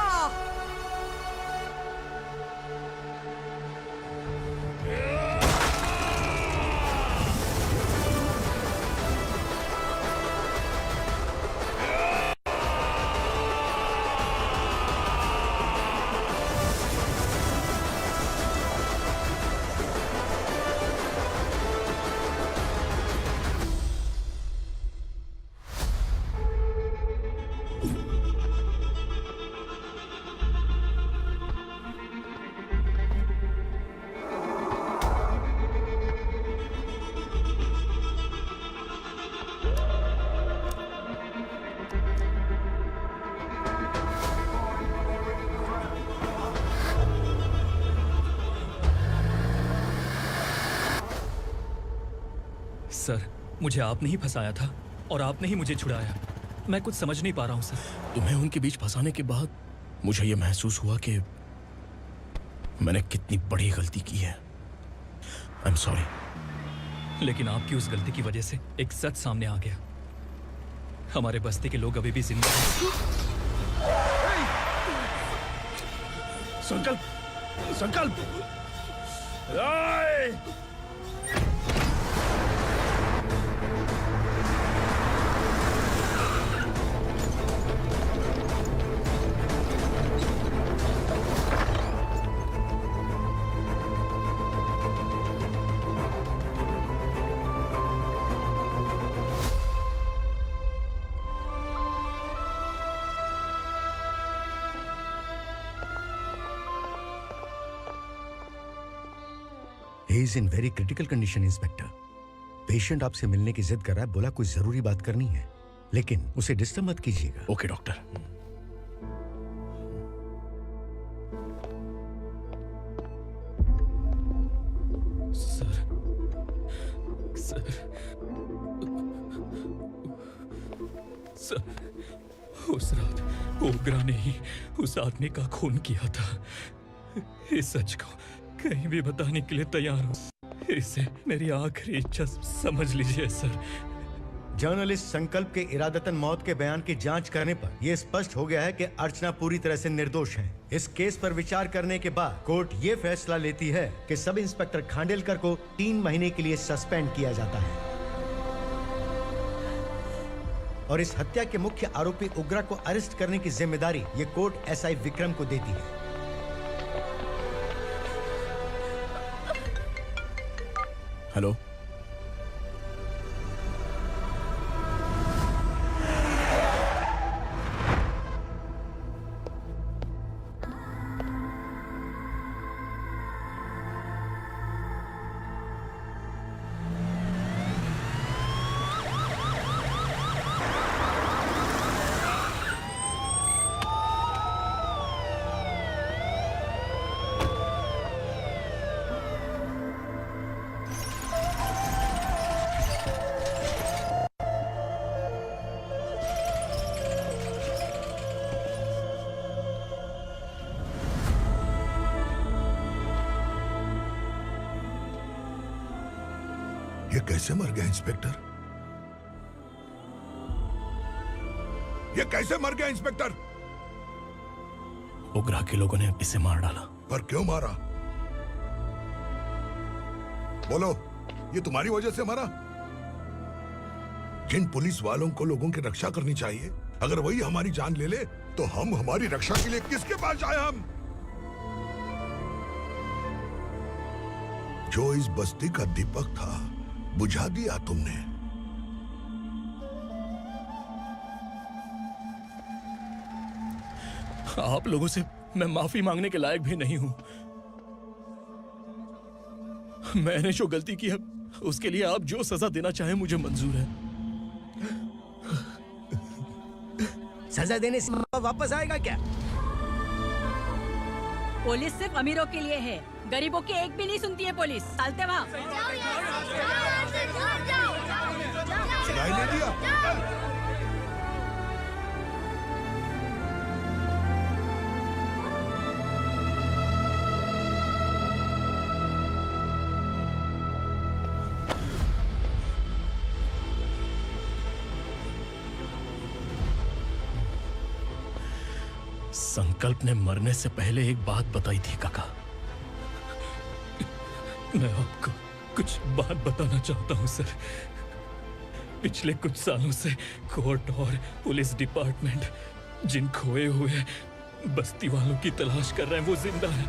सर, मुझे आपने ही फंसाया था और आपने ही मुझे छुड़ाया। मैं कुछ समझ नहीं पा रहा हूँ सर। तुम्हें उनके बीच फंसाने के बाद मुझे यह महसूस हुआ कि मैंने कितनी बड़ी गलती की है। I am sorry. लेकिन आपकी उस गलती की वजह से एक सच सामने आ गया। हमारे बस्ती के लोग अभी भी जिंदा हैं। संकल्प, संकल्प। He is in very critical condition, inspector. Patient आपसे मिलने की जिद कर रहा है, बोला कोई जरूरी बात करनी है, लेकिन उसे डिस्टर्ब मत कीजिएगा। Okay doctor. सर, उस रात ओग्रा ने ही उस आदमी का खून किया था। इस सच को कहीं भी बताने के लिए तैयार हूँ। इसे मेरी आखिरी इच्छा समझ लीजिए सर। जर्नलिस्ट संकल्प के इरादतन मौत के बयान की जांच करने पर यह स्पष्ट हो गया है कि अर्चना पूरी तरह से निर्दोष है। इस केस पर विचार करने के बाद कोर्ट ये फैसला लेती है कि सब इंस्पेक्टर खांडेलकर को 3 महीने के लिए सस्पेंड किया जाता है और इस हत्या के मुख्य आरोपी उग्रा को अरेस्ट करने की जिम्मेदारी ये कोर्ट एसआई विक्रम को देती है। हेलो, ये कैसे मर गया इंस्पेक्टर? ये कैसे मर गया इंस्पेक्टर? ओग्रा के लोगों ने इसे मार डाला। पर क्यों मारा? बोलो, ये तुम्हारी वजह से मरा? जिन पुलिस वालों को लोगों की रक्षा करनी चाहिए, अगर वही हमारी जान ले ले तो हम हमारी रक्षा के लिए किसके पास जाए? हम जो इस बस्ती का दीपक था बुझा दिया तुमने। आप लोगों से मैं माफी मांगने के लायक भी नहीं हूं। मैंने जो गलती की है उसके लिए आप जो सजा देना चाहें मुझे मंजूर है। सजा देने से वापस आएगा क्या? पुलिस सिर्फ अमीरों के लिए है, गरीबों की एक भी नहीं सुनती है पुलिस। चलते वहाँ। सुनाई नहीं दिया? संकल्प ने मरने से पहले एक बात बताई थी काका। मैं आपको कुछ बात बताना चाहता हूं सर। पिछले कुछ सालों से कोर्ट और पुलिस डिपार्टमेंट जिन खोए हुए बस्ती वालों की तलाश कर रहे हैं वो जिंदा है।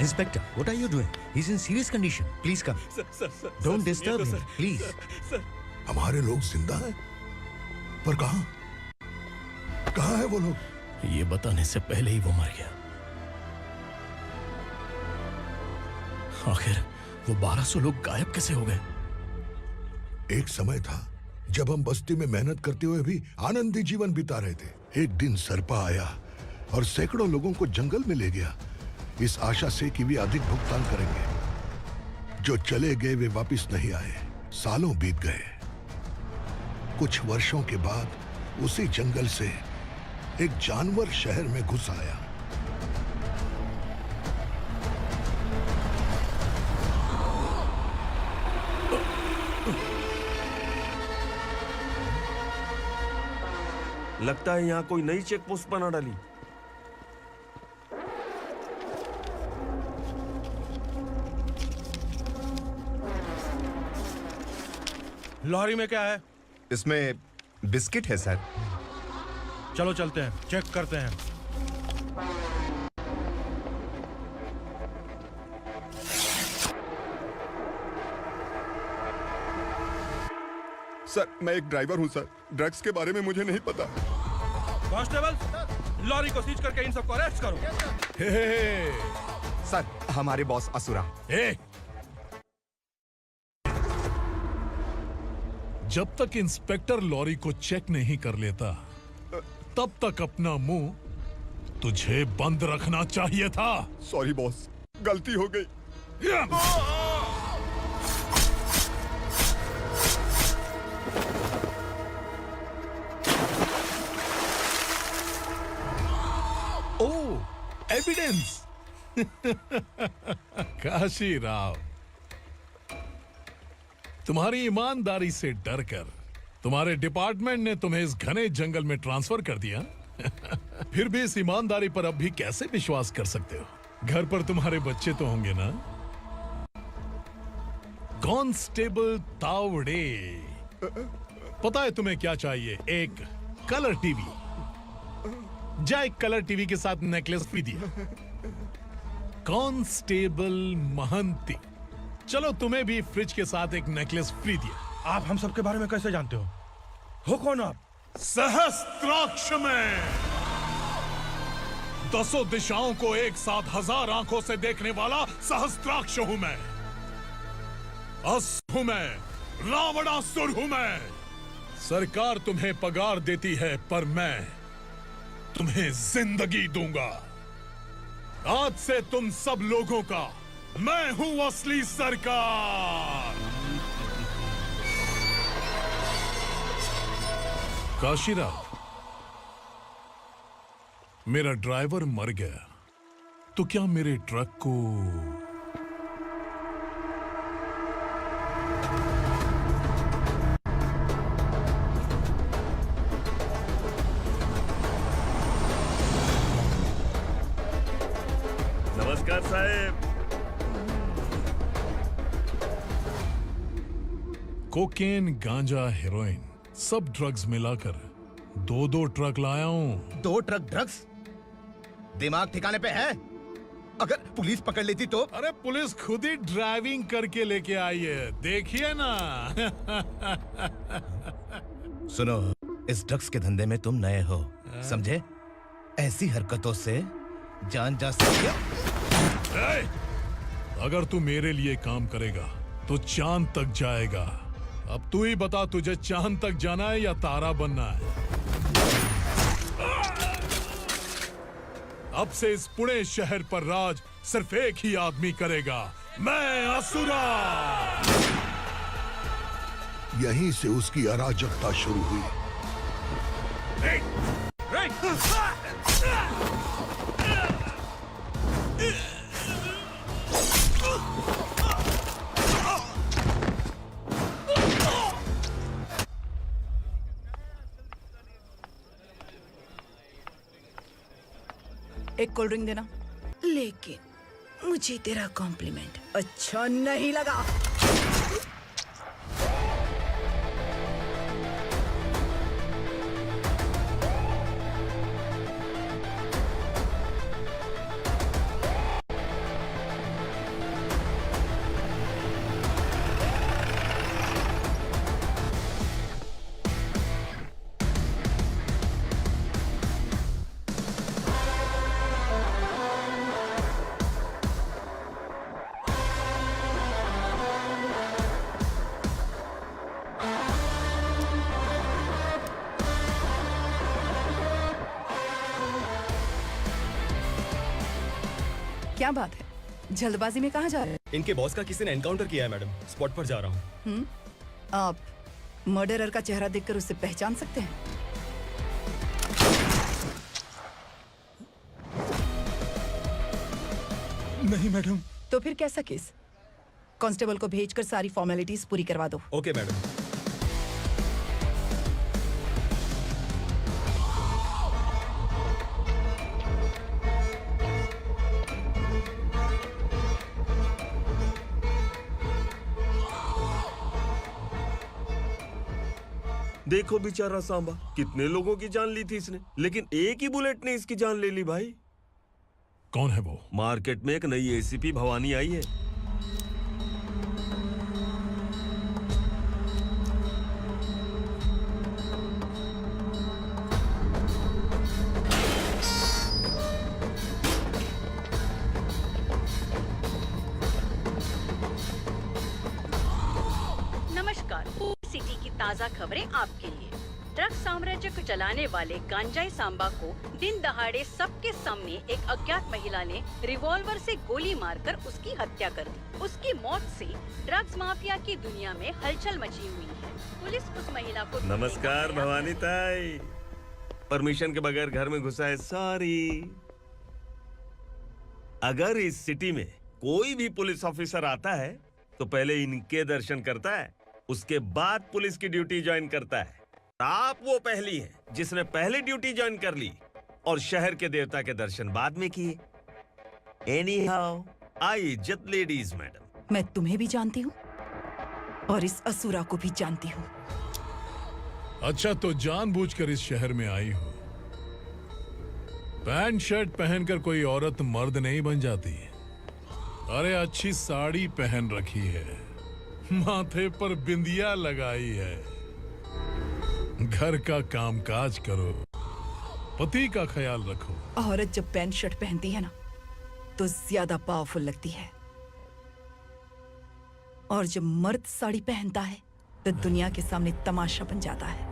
Inspector, what are you doing? He's in serious condition. Please come. Sir, Don't disturb him, please. हमारे लोग जिंदा हैं? पर कहां? कहां है वो लोग? ये बताने से पहले ही वो मर गया। आखिर वो 1200 लोग गायब कैसे हो गए? एक समय था जब हम बस्ती में मेहनत करते हुए भी आनंदी जीवन बिता रहे थे। एक दिन सरपा आया और सैकड़ों लोगों को जंगल में ले गया, इस आशा से कि वे अधिक भुगतान करेंगे। जो चले गए वे वापस नहीं आए। सालों बीत गए। कुछ वर्षों के बाद उसी जंगल से एक जानवर शहर में घुस आया। लगता है यहाँ कोई नई चेक पोस्ट बना डाली। लॉरी में क्या है? इसमें बिस्किट है सर। चलो चलते हैं, चेक करते हैं। सर, मैं एक ड्राइवर हूं सर। ड्रग्स के बारे में मुझे नहीं पता। कांस्टेबल, लॉरी को सीज करके इन सबको अरेस्ट करो। सर, हमारे बॉस असुरा। जब तक इंस्पेक्टर लॉरी को चेक नहीं कर लेता तब तक अपना मुंह तुझे बंद रखना चाहिए था। सॉरी बॉस, गलती हो गई। ओह, एविडेंस। काशी राव, तुम्हारी ईमानदारी से डरकर तुम्हारे डिपार्टमेंट ने तुम्हें इस घने जंगल में ट्रांसफर कर दिया। फिर भी इस ईमानदारी पर अब भी कैसे विश्वास कर सकते हो? घर पर तुम्हारे बच्चे तो होंगे ना? कांस्टेबल तावड़े, पता है तुम्हें क्या चाहिए? एक कलर टीवी। जा एक कलर टीवी के साथ नेकलेस भी दिया। कांस्टेबल महंती, चलो तुम्हें भी फ्रिज के साथ एक नेकलेस फ्री दिया। आप हम सब के बारे में कैसे जानते हो कौन आप? सहस्त्राक्ष में 10 दिशाओं को एक साथ 1000 आंखों से देखने वाला सहस्त्राक्ष हूं मैं। असुर हूं मैं, रावणासुर हूं मैं। सरकार तुम्हें पगार देती है, पर मैं तुम्हें जिंदगी दूंगा। आज से तुम सब लोगों का मैं हूं असली सरकार। काशीराव, मेरा ड्राइवर मर गया, तो क्या मेरे ट्रक को नमस्कार साहब। कोकेन, गांजा, हेरोइन, सब ड्रग्स मिलाकर 2 ट्रक लाया हूं। 2 ट्रक ड्रग्स? दिमाग ठिकाने पे है? अगर पुलिस पकड़ लेती तो? अरे पुलिस खुद ही ड्राइविंग करके लेके आई है, देखिए ना। सुनो, इस ड्रग्स के धंधे में तुम नए हो, समझे? ऐसी हरकतों से जान जा सकती है। अगर तू मेरे लिए काम करेगा तो चांद तक जाएगा। अब तू ही बता, तुझे चांद तक जाना है या तारा बनना है? अब से इस पुणे शहर पर राज सिर्फ एक ही आदमी करेगा, मैं असुरा। यहीं से उसकी अराजकता शुरू हुई। एक कोल्ड ड्रिंक देना। लेकिन मुझे तेरा कॉम्प्लीमेंट अच्छा नहीं लगा। क्या बात है, जल्दबाजी में कहाँ जा रहे हैं? इनके बॉस का किसी ने एनकाउंटर किया है मैडम, स्पॉट पर जा रहा हूँ। आप मर्डरर का चेहरा देखकर उसे पहचान सकते हैं? नहीं मैडम। तो फिर कैसा केस? कांस्टेबल को भेजकर सारी फॉर्मेलिटीज पूरी करवा दो। Okay madam. देखो बेचारा सांबा, कितने लोगों की जान ली थी इसने, लेकिन एक ही बुलेट ने इसकी जान ले ली भाई। कौन है वो? मार्केट में एक नई एसीपी भवानी आई है। नमस्कार, सिटी की ताज़ा खबरें आपके लिए। ड्रग साम्राज्य को चलाने वाले गांजाई सांबा को दिन दहाड़े सबके सामने एक अज्ञात महिला ने रिवॉल्वर से गोली मारकर उसकी हत्या कर दी। उसकी मौत से ड्रग्स माफिया की दुनिया में हलचल मची हुई है। पुलिस उस महिला को नमस्कार भवानी ताई, परमिशन के बगैर घर में घुसा है, सॉरी। अगर इस सिटी में कोई भी पुलिस ऑफिसर आता है तो पहले इनके दर्शन करता है, उसके बाद पुलिस की ड्यूटी ज्वाइन करता है। आप वो पहली हैं जिसने पहले ड्यूटी ज्वाइन कर ली और शहर के देवता के दर्शन बाद में किए। एनीहाउ, आई इज्जत लेडीज मैडम। मैं तुम्हें भी जानती हूँ और इस असुरा को भी जानती हूँ। अच्छा, तो जानबूझकर इस शहर में आई हो। पैंट शर्ट पहनकर कोई औरत मर्द नहीं बन जाती। अरे अच्छी साड़ी पहन रखी है, माथे पर बिंदिया लगाई है, घर का कामकाज करो, पति का ख्याल रखो। औरत जब पैंट शर्ट पहनती है ना तो ज्यादा पावरफुल लगती है, और जब मर्द साड़ी पहनता है तो दुनिया के सामने तमाशा बन जाता है।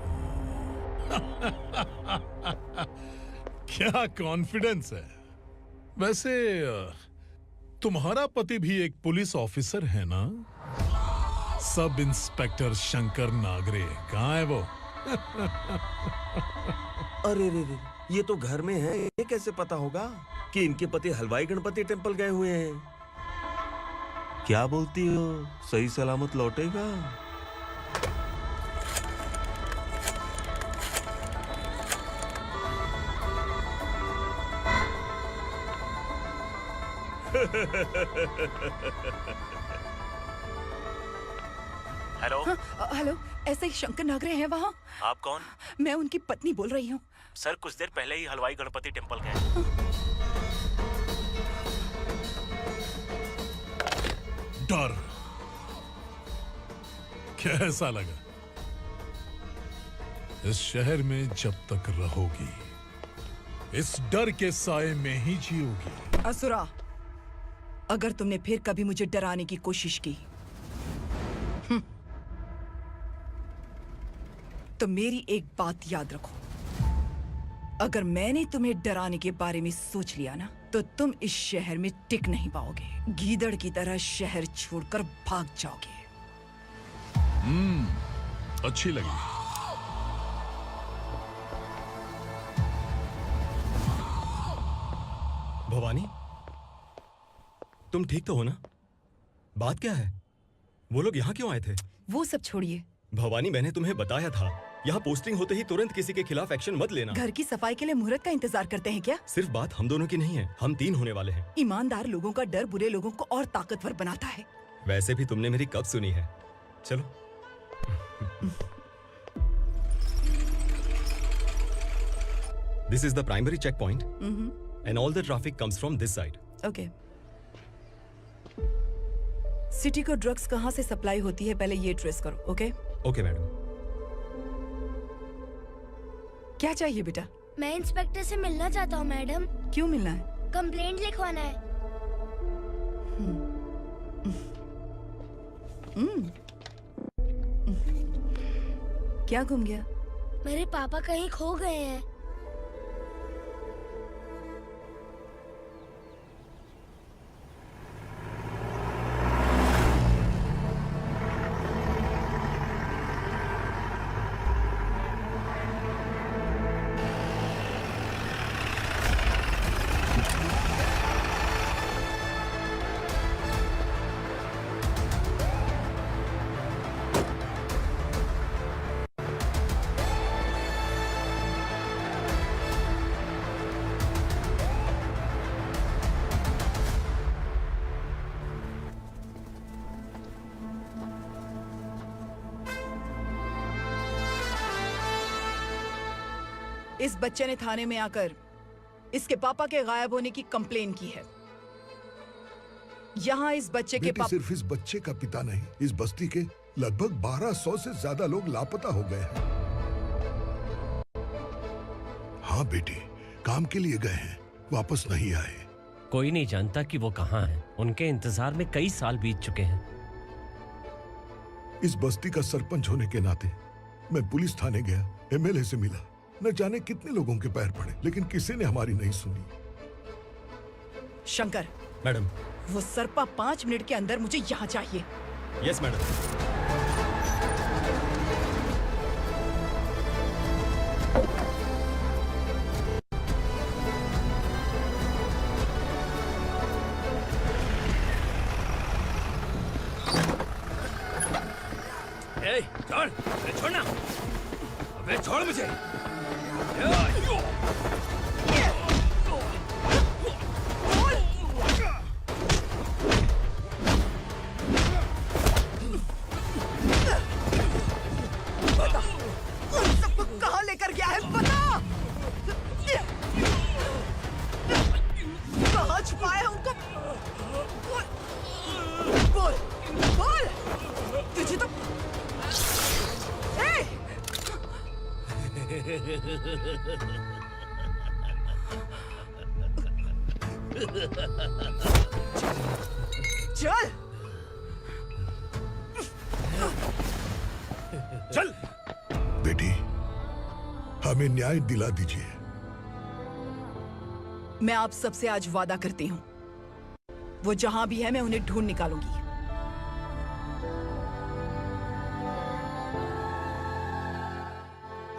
क्या कॉन्फिडेंस है। वैसे तुम्हारा पति भी एक पुलिस ऑफिसर है ना? सब इंस्पेक्टर शंकर नागरे कहाँ है वो? अरे रे रे, ये तो घर में है, ये कैसे पता होगा कि इनके पति हलवाई गणपति टेम्पल गए हुए हैं? क्या बोलती हो, सही सलामत लौटेगा? हेलो। हेलो, ऐसे ही शंकर नागरे हैं वहाँ? आप कौन? मैं उनकी पत्नी बोल रही हूँ। सर कुछ देर पहले ही हलवाई गणपति टेम्पल गए। डर कैसा लगा? इस शहर में जब तक रहोगी इस डर के साए में ही जियोगी। असुरा, अगर तुमने फिर कभी मुझे डराने की कोशिश की तो मेरी एक बात याद रखो, अगर मैंने तुम्हें डराने के बारे में सोच लिया ना तो तुम इस शहर में टिक नहीं पाओगे। गीदड़ की तरह शहर छोड़कर भाग जाओगे। अच्छी लगी। भवानी, तुम ठीक तो हो ना? बात क्या है? वो लोग यहाँ क्यों आए थे? वो सब छोड़िए भवानी, मैंने तुम्हें बताया था यहाँ पोस्टिंग होते ही तुरंत किसी के खिलाफ एक्शन मत लेना। घर की सफाई के लिए मुहूर्त का इंतजार करते हैं क्या? सिर्फ बात हम दोनों की नहीं है, हम 3 होने वाले हैं। ईमानदार लोगों का डर बुरे लोगों को और ताकतवर बनाता है। वैसे भी तुमने मेरी कब सुनी है? चलो। This is the primary checkpoint, and all the traffic comes from this side. Okay. City को ड्रग्स कहाँ से सप्लाई होती है पहले ये ट्रेस करो, ओके? Okay madam. क्या चाहिए बेटा? मैं इंस्पेक्टर से मिलना चाहता हूँ मैडम। क्यों मिलना है? कंप्लेंट लिखवाना है। क्या घूम गया? मेरे पापा कहीं खो गए हैं। इस बच्चे ने थाने में आकर इसके पापा के गायब होने की कंप्लेन की है। यहाँ इस बच्चे के पापा सिर्फ इस बच्चे का पिता नहीं, इस बस्ती के लगभग 1200 से ज्यादा लोग लापता हो गए हैं। हाँ बेटी, काम के लिए गए हैं, वापस नहीं आए। कोई नहीं जानता कि वो कहाँ हैं। उनके इंतजार में कई साल बीत चुके हैं। इस बस्ती का सरपंच होने के नाते मैं पुलिस थाने गया, एमएलए से मिला, न जाने कितने लोगों के पैर पड़े, लेकिन किसी ने हमारी नहीं सुनी। शंकर, मैडम, वो सरपा 5 मिनट के अंदर मुझे यहाँ चाहिए। Yes madam. छोड़, अरे छोड़ना, अबे छोड़ मुझे। कहाँ लेकर गया है बता। कहाँ छुपाया है उनको? बोल बोल, तुझे तो चल चल बेटी, हमें न्याय दिला दीजिए। मैं आप सबसे आज वादा करती हूँ, वो जहां भी है मैं उन्हें ढूंढ निकालूंगी।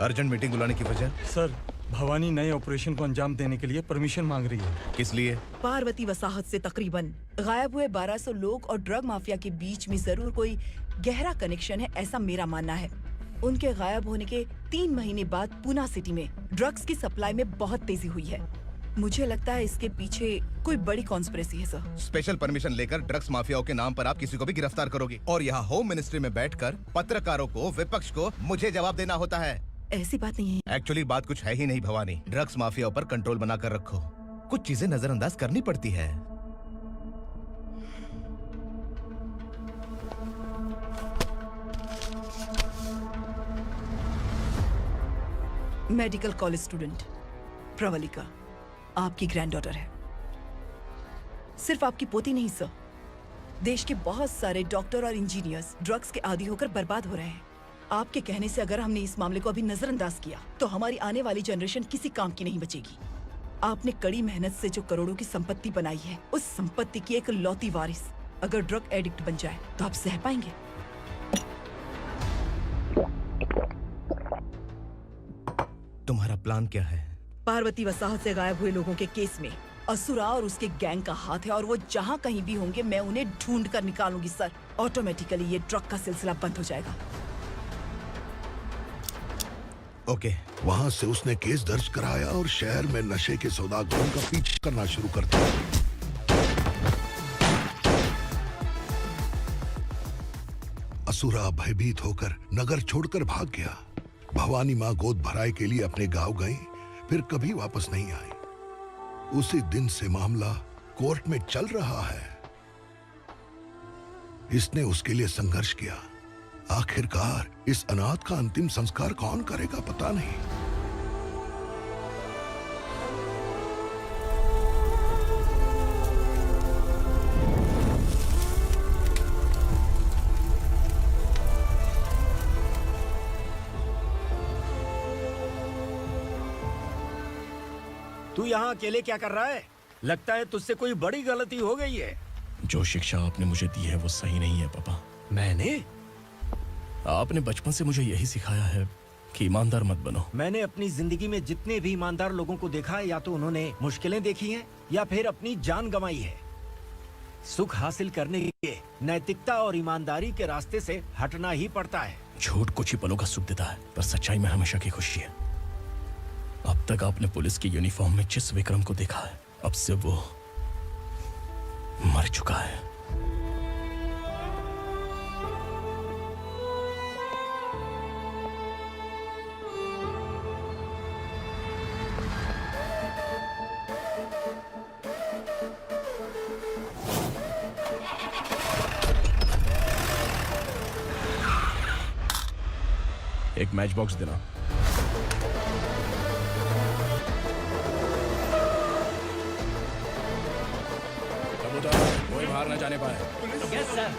अर्जेंट मीटिंग बुलाने की वजह? सर, भवानी नए ऑपरेशन को अंजाम देने के लिए परमिशन मांग रही है। किस लिए? पार्वती वसाहत से तकरीबन गायब हुए 1200 लोग और ड्रग माफिया के बीच में जरूर कोई गहरा कनेक्शन है, ऐसा मेरा मानना है। उनके गायब होने के 3 महीने बाद पूना सिटी में ड्रग्स की सप्लाई में बहुत तेजी हुई है। मुझे लगता है इसके पीछे कोई बड़ी कॉन्स्पिरेसी है सर। स्पेशल परमिशन लेकर ड्रग्स माफियाओं के नाम पर आप किसी को भी गिरफ्तार करोगे और यहाँ होम मिनिस्ट्री में बैठकर पत्रकारों को, विपक्ष को मुझे जवाब देना होता है। ऐसी बात नहीं है। एक्चुअली बात कुछ है ही नहीं भवानी। ड्रग्स माफियाओं पर कंट्रोल बनाकर रखो, कुछ चीजें नजरअंदाज करनी पड़ती है। मेडिकल कॉलेज स्टूडेंट प्रवलिका आपकी ग्रैंडडॉटर है। सिर्फ आपकी पोती नहीं सर, देश के बहुत सारे डॉक्टर और इंजीनियर्स ड्रग्स के आदी होकर बर्बाद हो रहे हैं। आपके कहने से अगर हमने इस मामले को अभी नजरअंदाज किया तो हमारी आने वाली जनरेशन किसी काम की नहीं बचेगी। आपने कड़ी मेहनत से जो करोड़ों की संपत्ति बनाई है, उस संपत्ति की एक लौती वारिस अगर ड्रग एडिक्ट बन जाए तो आप सह पाएंगे? तुम्हारा प्लान क्या है? पार्वती वसाहत से गायब हुए लोगों के केस में असुरा और उसके गैंग का हाथ है और वो जहाँ कहीं भी होंगे मैं उन्हें ढूंढ कर निकालूंगी सर। ऑटोमेटिकली ये ड्रग का सिलसिला बंद हो जाएगा। ओके। वहाँ से उसने केस दर्ज कराया और शहर में नशे के सौदागरों का पीछा करना शुरू कर दिया। असुरा भयभीत होकर नगर छोड़कर भाग गया। भवानी माँ गोद भराई के लिए अपने गांव गई, फिर कभी वापस नहीं आई। उसी दिन से मामला कोर्ट में चल रहा है। इसने उसके लिए संघर्ष किया। आखिरकार इस अनाथ का अंतिम संस्कार कौन करेगा पता नहीं। तू यहाँ अकेले क्या कर रहा है? लगता है तुझसे कोई बड़ी गलती हो गई है। जो शिक्षा आपने मुझे दी है वो सही नहीं है पापा। मैंने? आपने बचपन से मुझे यही सिखाया है कि ईमानदार मत बनो। मैंने अपनी जिंदगी में जितने भी ईमानदार लोगों को देखा है, या तो उन्होंने मुश्किलें देखी हैं या फिर अपनी जान गंवाई है। सुख हासिल करने के लिए नैतिकता और ईमानदारी के रास्ते से हटना ही पड़ता है। झूठ कुछ ही पलों का सुख देता है, पर सच्चाई में हमेशा की खुशी है। अब तक आपने पुलिस की यूनिफॉर्म में जिस विक्रम को देखा है, अब से वो मर चुका है। एक मैच बॉक्स देना। कोई बाहर न जाने पाए। Yes sir.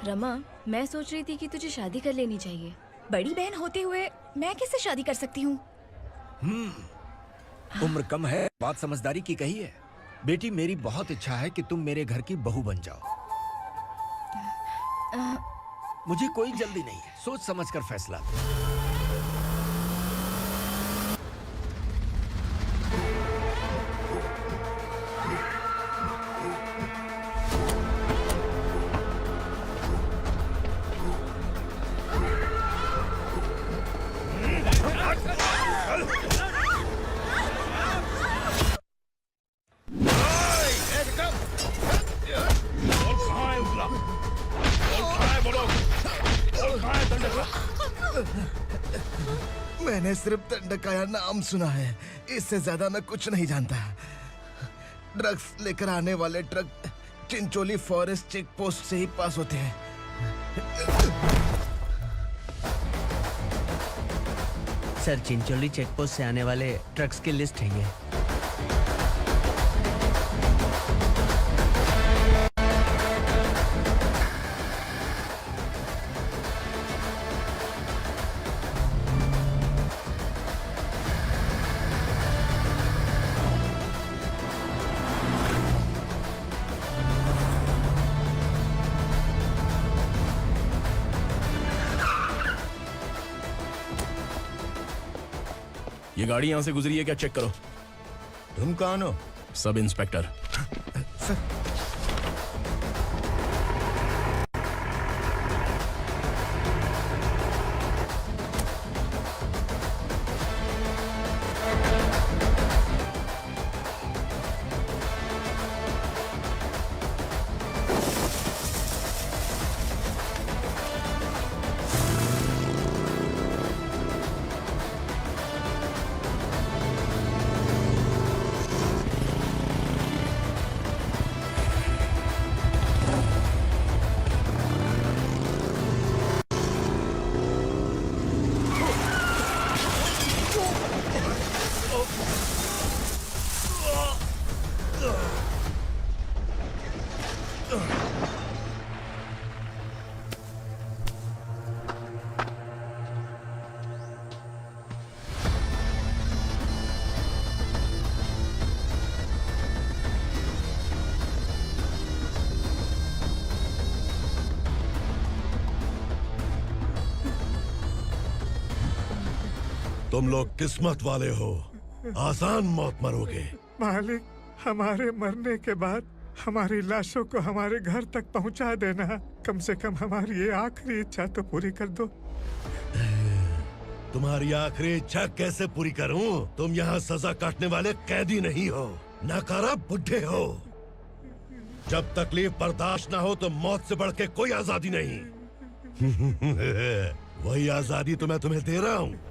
रमा, मैं सोच रही थी कि तुझे शादी कर लेनी चाहिए। बड़ी बहन होते हुए मैं कैसे शादी कर सकती हूँ? उम्र कम है, बात समझदारी की कही है। बेटी, मेरी बहुत इच्छा है कि तुम मेरे घर की बहू बन जाओ। मुझे कोई जल्दी नहीं है, सोच समझकर फैसला लो। मैंने सिर्फ दंडकाया नाम सुना है, इससे ज्यादा मैं कुछ नहीं जानता। ड्रग्स लेकर आने वाले truck Chincholi forest check post से ही पास होते हैं। सर, चिंचोली चेक पोस्ट से आने वाले ट्रक्स की लिस्ट है ये। ये गाड़ी यहाँ से गुजरी है क्या, चेक करो। तुम कौन हो? Sub inspector. तुम लोग किस्मत वाले हो, आसान मौत मरोगे। मालिक, हमारे मरने के बाद हमारी लाशों को हमारे घर तक पहुंचा देना। कम से कम हमारी ये आखिरी इच्छा तो पूरी कर दो। तुम्हारी आखिरी इच्छा कैसे पूरी करूं? तुम यहाँ सजा काटने वाले कैदी नहीं हो, नकारा बुढ़े हो। जब तकलीफ बर्दाश्त ना हो तो मौत से बढ़ के कोई आजादी नहीं। वही आजादी तो मैं तुम्हें दे रहा हूँ।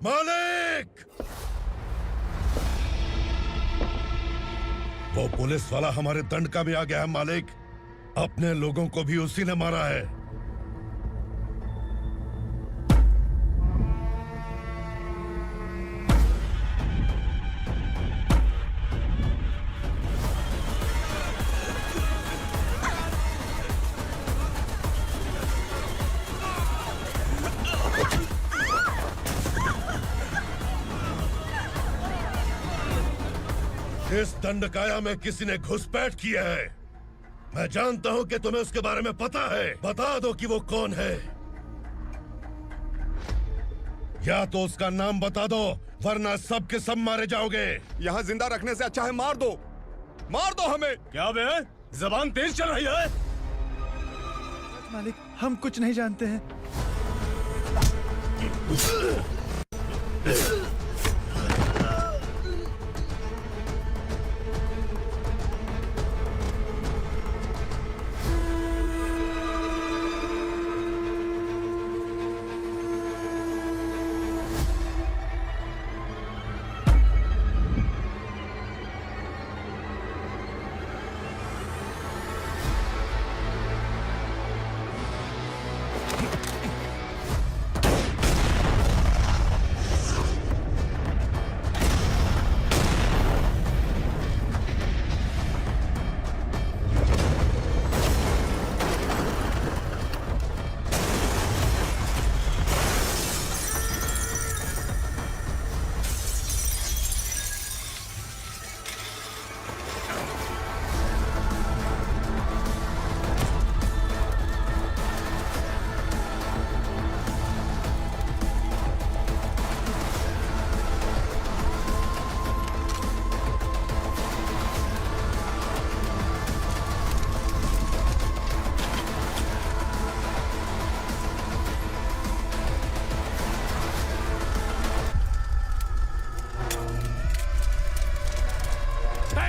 मालिक! वो पुलिस वाला हमारे दंड का भी आ गया है मालिक। अपने लोगों को भी उसी ने मारा है। इस दंडकाया में किसी ने घुसपैठ किया है। मैं जानता हूं कि तुम्हें उसके बारे में पता है। बता दो कि वो कौन है, या तो उसका नाम बता दो, वरना सब के सब मारे जाओगे। यहाँ जिंदा रखने से अच्छा है मार दो हमें। क्या बे, जबान तेज चल रही है? मालिक, हम कुछ नहीं जानते हैं।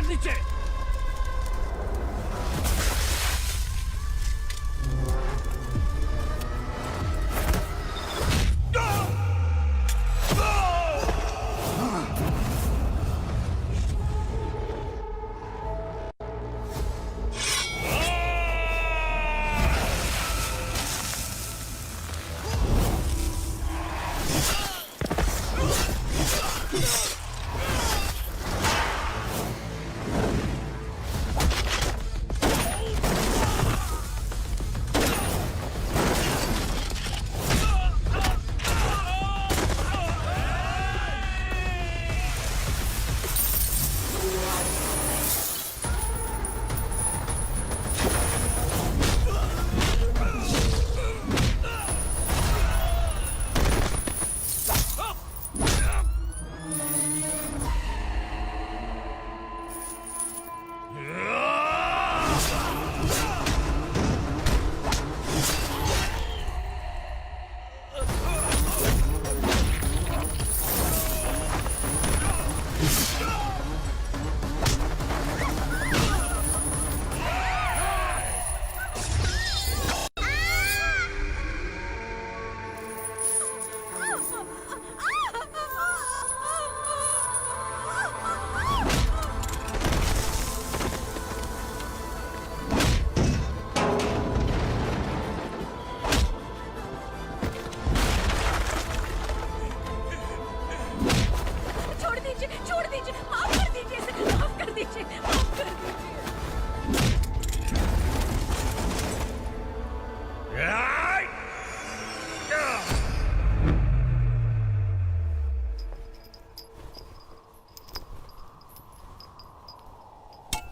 नीचे।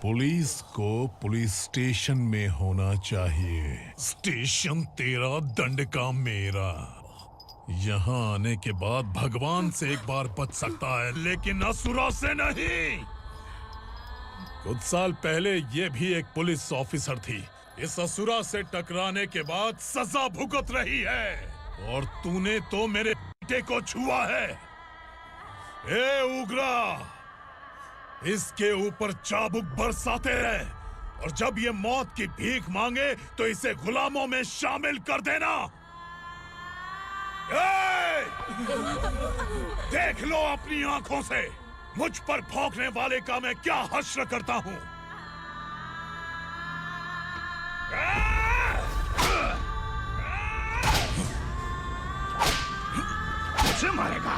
पुलिस को पुलिस स्टेशन में होना चाहिए। स्टेशन तेरा, दंड का मेरा। यहाँ आने के बाद भगवान से एक बार बच सकता है, लेकिन असुरा से नहीं। कुछ साल पहले ये भी एक पुलिस ऑफिसर थी। इस असुरा से टकराने के बाद सजा भुगत रही है, और तूने तो मेरे बेटे को छुआ है। ए उग्रा, इसके ऊपर चाबुक बरसाते रहे, और जब ये मौत की भीख मांगे तो इसे गुलामों में शामिल कर देना। देख लो अपनी आंखों से मुझ पर भौंकने वाले का मैं क्या हश्र करता हूं। मुझे मारेगा।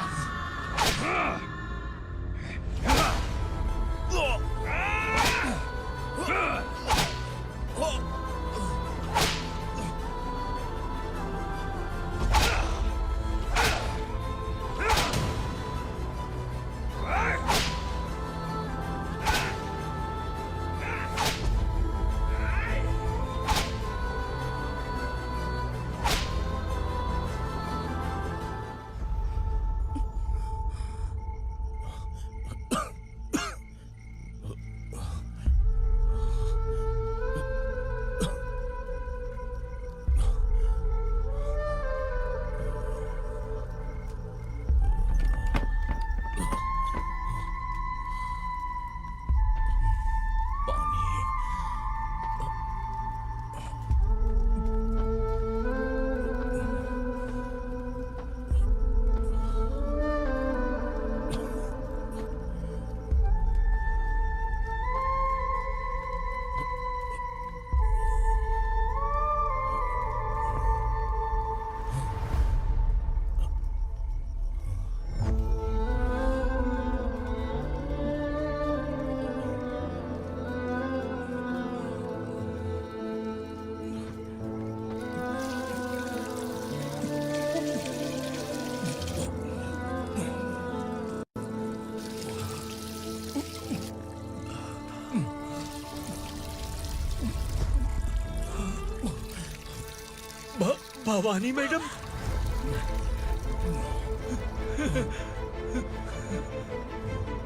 भवानी मैडम,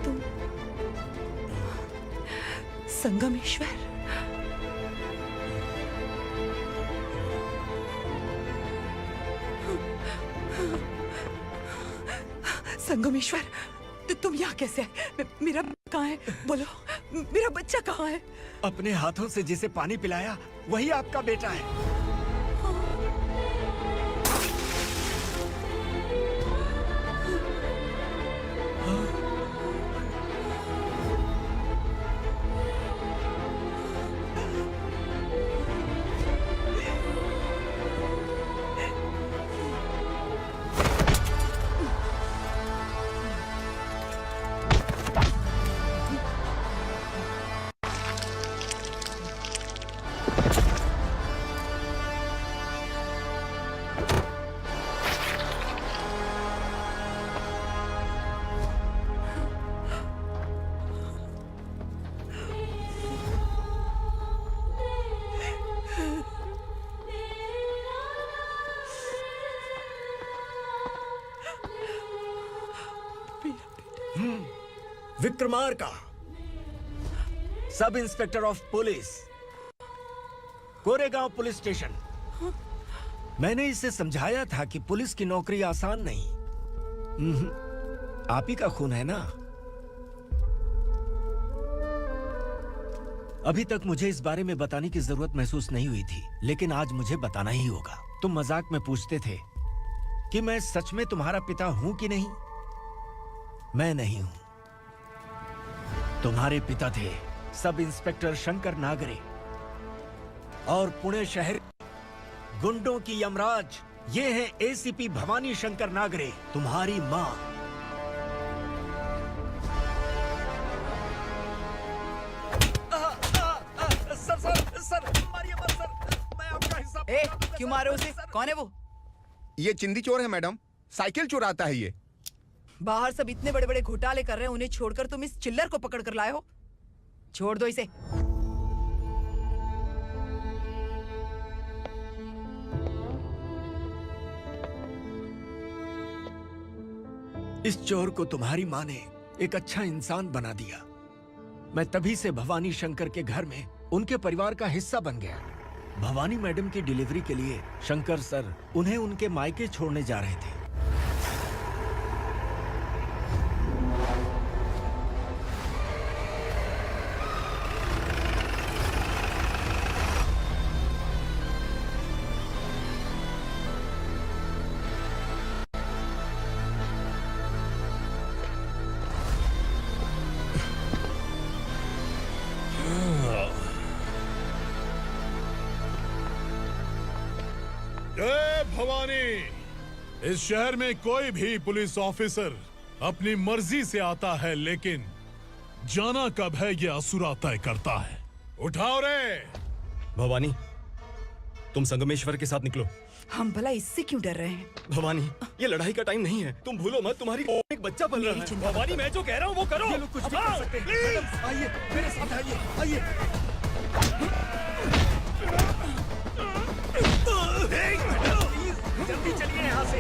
तुम संगमेश्वर? संगमेश्वर, तुम यहाँ कैसे आए? मेरा कहाँ है? बोलो, मेरा बच्चा कहाँ है? अपने हाथों से जिसे पानी पिलाया वही आपका बेटा है। Vikramarka, sub inspector of police, Koregaon police station. मैंने इसे समझाया था कि पुलिस की नौकरी आसान नहीं। आप ही का खून है ना। अभी तक मुझे इस बारे में बताने की जरूरत महसूस नहीं हुई थी, लेकिन आज मुझे बताना ही होगा। तुम मजाक में पूछते थे कि मैं सच में तुम्हारा पिता हूं कि नहीं। मैं नहीं हूं। तुम्हारे पिता थे सब इंस्पेक्टर शंकर नागरे, और पुणे शहर गुंडों की यमराज ये है एसीपी भवानी शंकर नागरे, तुम्हारी मां। सर, मारिए मत सर, मैं आपका हिस्सा। क्यों मारे उसे? कौन है वो? ये चिंदी चोर है मैडम, साइकिल चुराता है ये। बाहर सब इतने बड़े बड़े घोटाले कर रहे हैं, उन्हें छोड़कर तुम इस चिल्लर को पकड़ कर लाए हो। छोड़ दो इसे। इस चोर को तुम्हारी माँ ने एक अच्छा इंसान बना दिया। मैं तभी से भवानी शंकर के घर में उनके परिवार का हिस्सा बन गया। भवानी मैडम की डिलीवरी के लिए शंकर सर उन्हें उनके मायके छोड़ने जा रहे थे। जय भवानी। इस शहर में कोई भी पुलिस ऑफिसर अपनी मर्जी से आता है, लेकिन जाना कब है ये असुरा तय करता है। उठाओ रे। भवानी, तुम संगमेश्वर के साथ निकलो। हम भला इससे क्यों डर रहे हैं? भवानी, ये लड़ाई का टाइम नहीं है। तुम भूलो मत, तुम्हारी एक बच्चा पल रहा है। भवानी, मैं जो कह रहा हूँ वो करो। ये लोग कुछ भी कर सकते हैं। मैडम, आइए मेरे साथ आइए, आइए। जल्दी चलिए यहाँ से।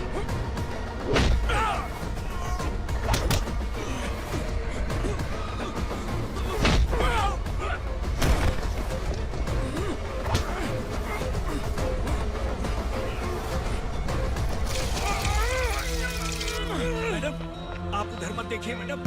मैडम, आप उधर मत देखिए मैडम।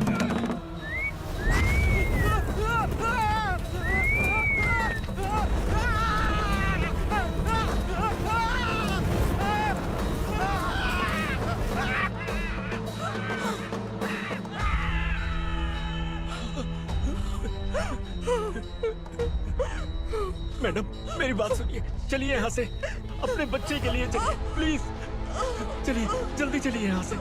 मैडम, मेरी बात सुनिए। चलिए यहाँ से, अपने बच्चे के लिए चलिए, प्लीज। चलिए, जल्दी चलिए यहाँ से।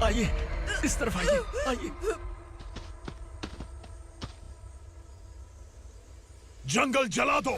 आइए, इस तरफ आइए, आइए। जंगल जला दो।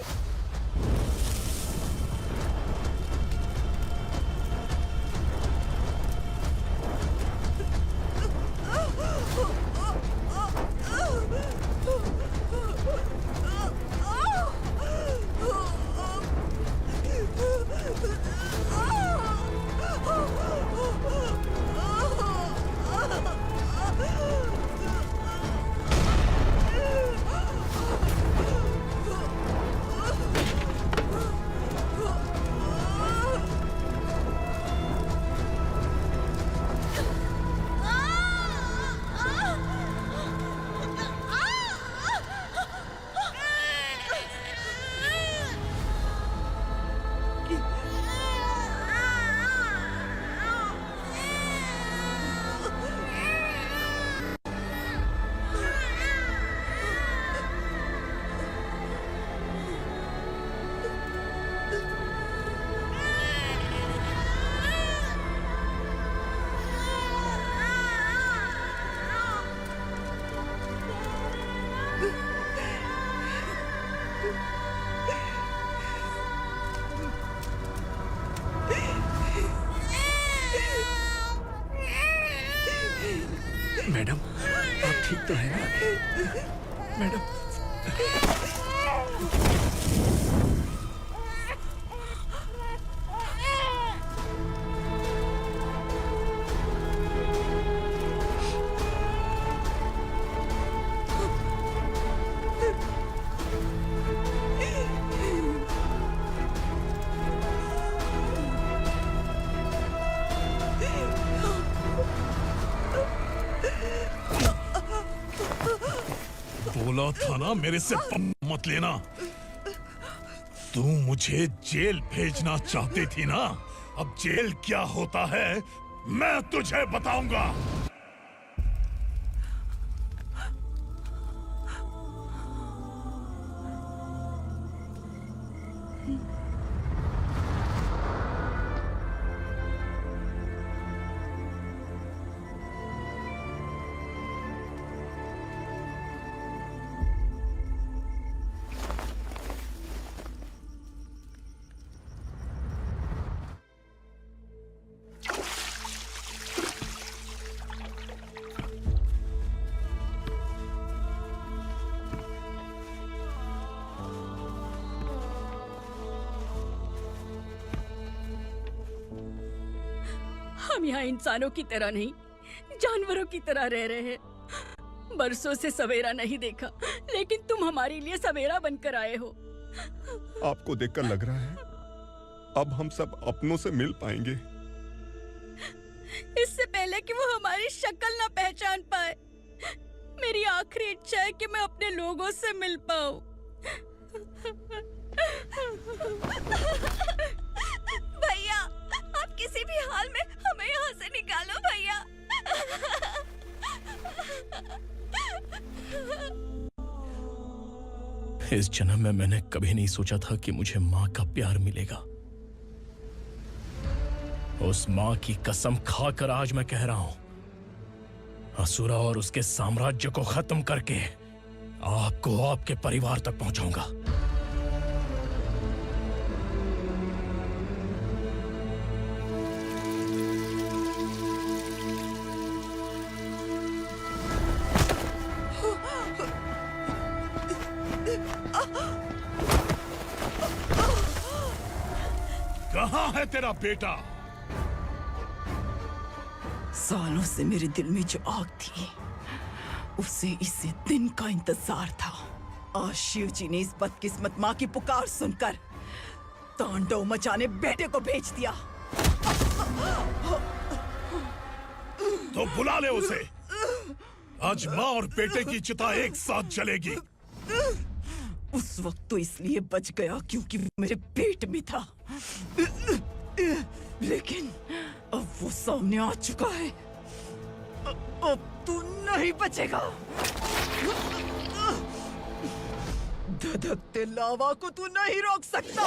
ठीक तो है ना मैडम? बोला था ना मेरे से पंगा मत लेना। तू मुझे जेल भेजना चाहती थी ना? अब जेल क्या होता है मैं तुझे बताऊंगा। हम यहाँ इंसानों की तरह नहीं, जानवरों की तरह रह रहे हैं। बरसों से सवेरा नहीं देखा, लेकिन तुम हमारे लिए सवेरा बनकर आए हो। आपको देखकर लग रहा है अब हम सब अपनों से मिल पाएंगे। इससे पहले कि वो हमारी शक्ल ना पहचान पाए, मेरी आखिरी इच्छा है कि मैं अपने लोगों से मिल पाऊं। भैया, आप किसी भी हाल में हमें यहाँ से निकालो भैया। इस जन्म में मैंने कभी नहीं सोचा था कि मुझे माँ का प्यार मिलेगा। उस माँ की कसम खाकर आज मैं कह रहा हूं, असुरा और उसके साम्राज्य को खत्म करके आपको आपके परिवार तक पहुंचाऊंगा। कहाँ है तेरा बेटा? सालों से मेरे दिल में जो आग थी, उसे इसी दिन का इंतजार था। आज शिव जी ने इस बदकिस्मत माँ की पुकार सुनकर तांडव मचाने बेटे को भेज दिया। तो बुला ले उसे। आज माँ और बेटे की चिता एक साथ जलेगी। उस वक्त तो इसलिए बच गया क्योंकि वो मेरे पेट में था, लेकिन अब वो सामने आ चुका है। अब तू नहीं बचेगा। धधकते लावा को तू नहीं रोक सकता।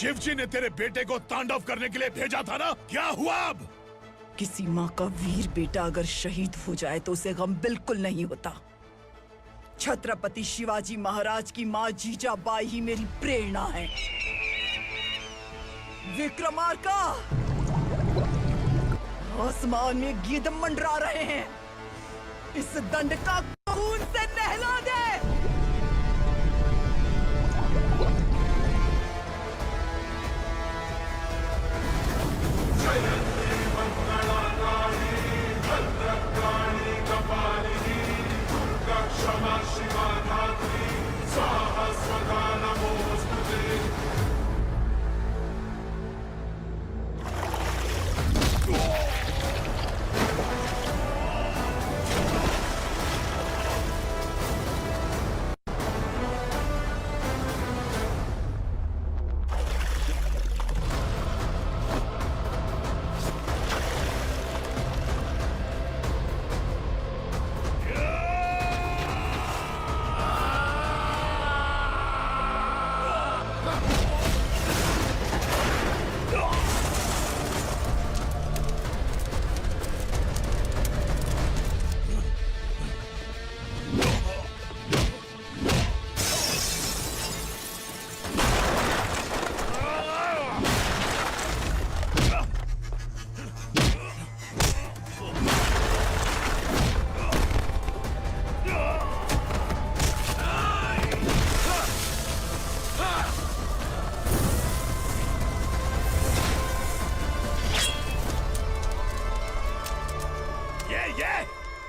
शिवजी ने तेरे बेटे को तांडव करने के लिए भेजा था ना, क्या हुआ अब? किसी माँ का वीर बेटा अगर शहीद हो जाए तो उसे गम बिल्कुल नहीं होता। छत्रपति शिवाजी महाराज की माँ जीजाबाई ही मेरी प्रेरणा है। विक्रमार्का, आसमान में गिद्ध मंडरा रहे हैं, इस दंड का खून से नहला दे।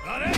अरे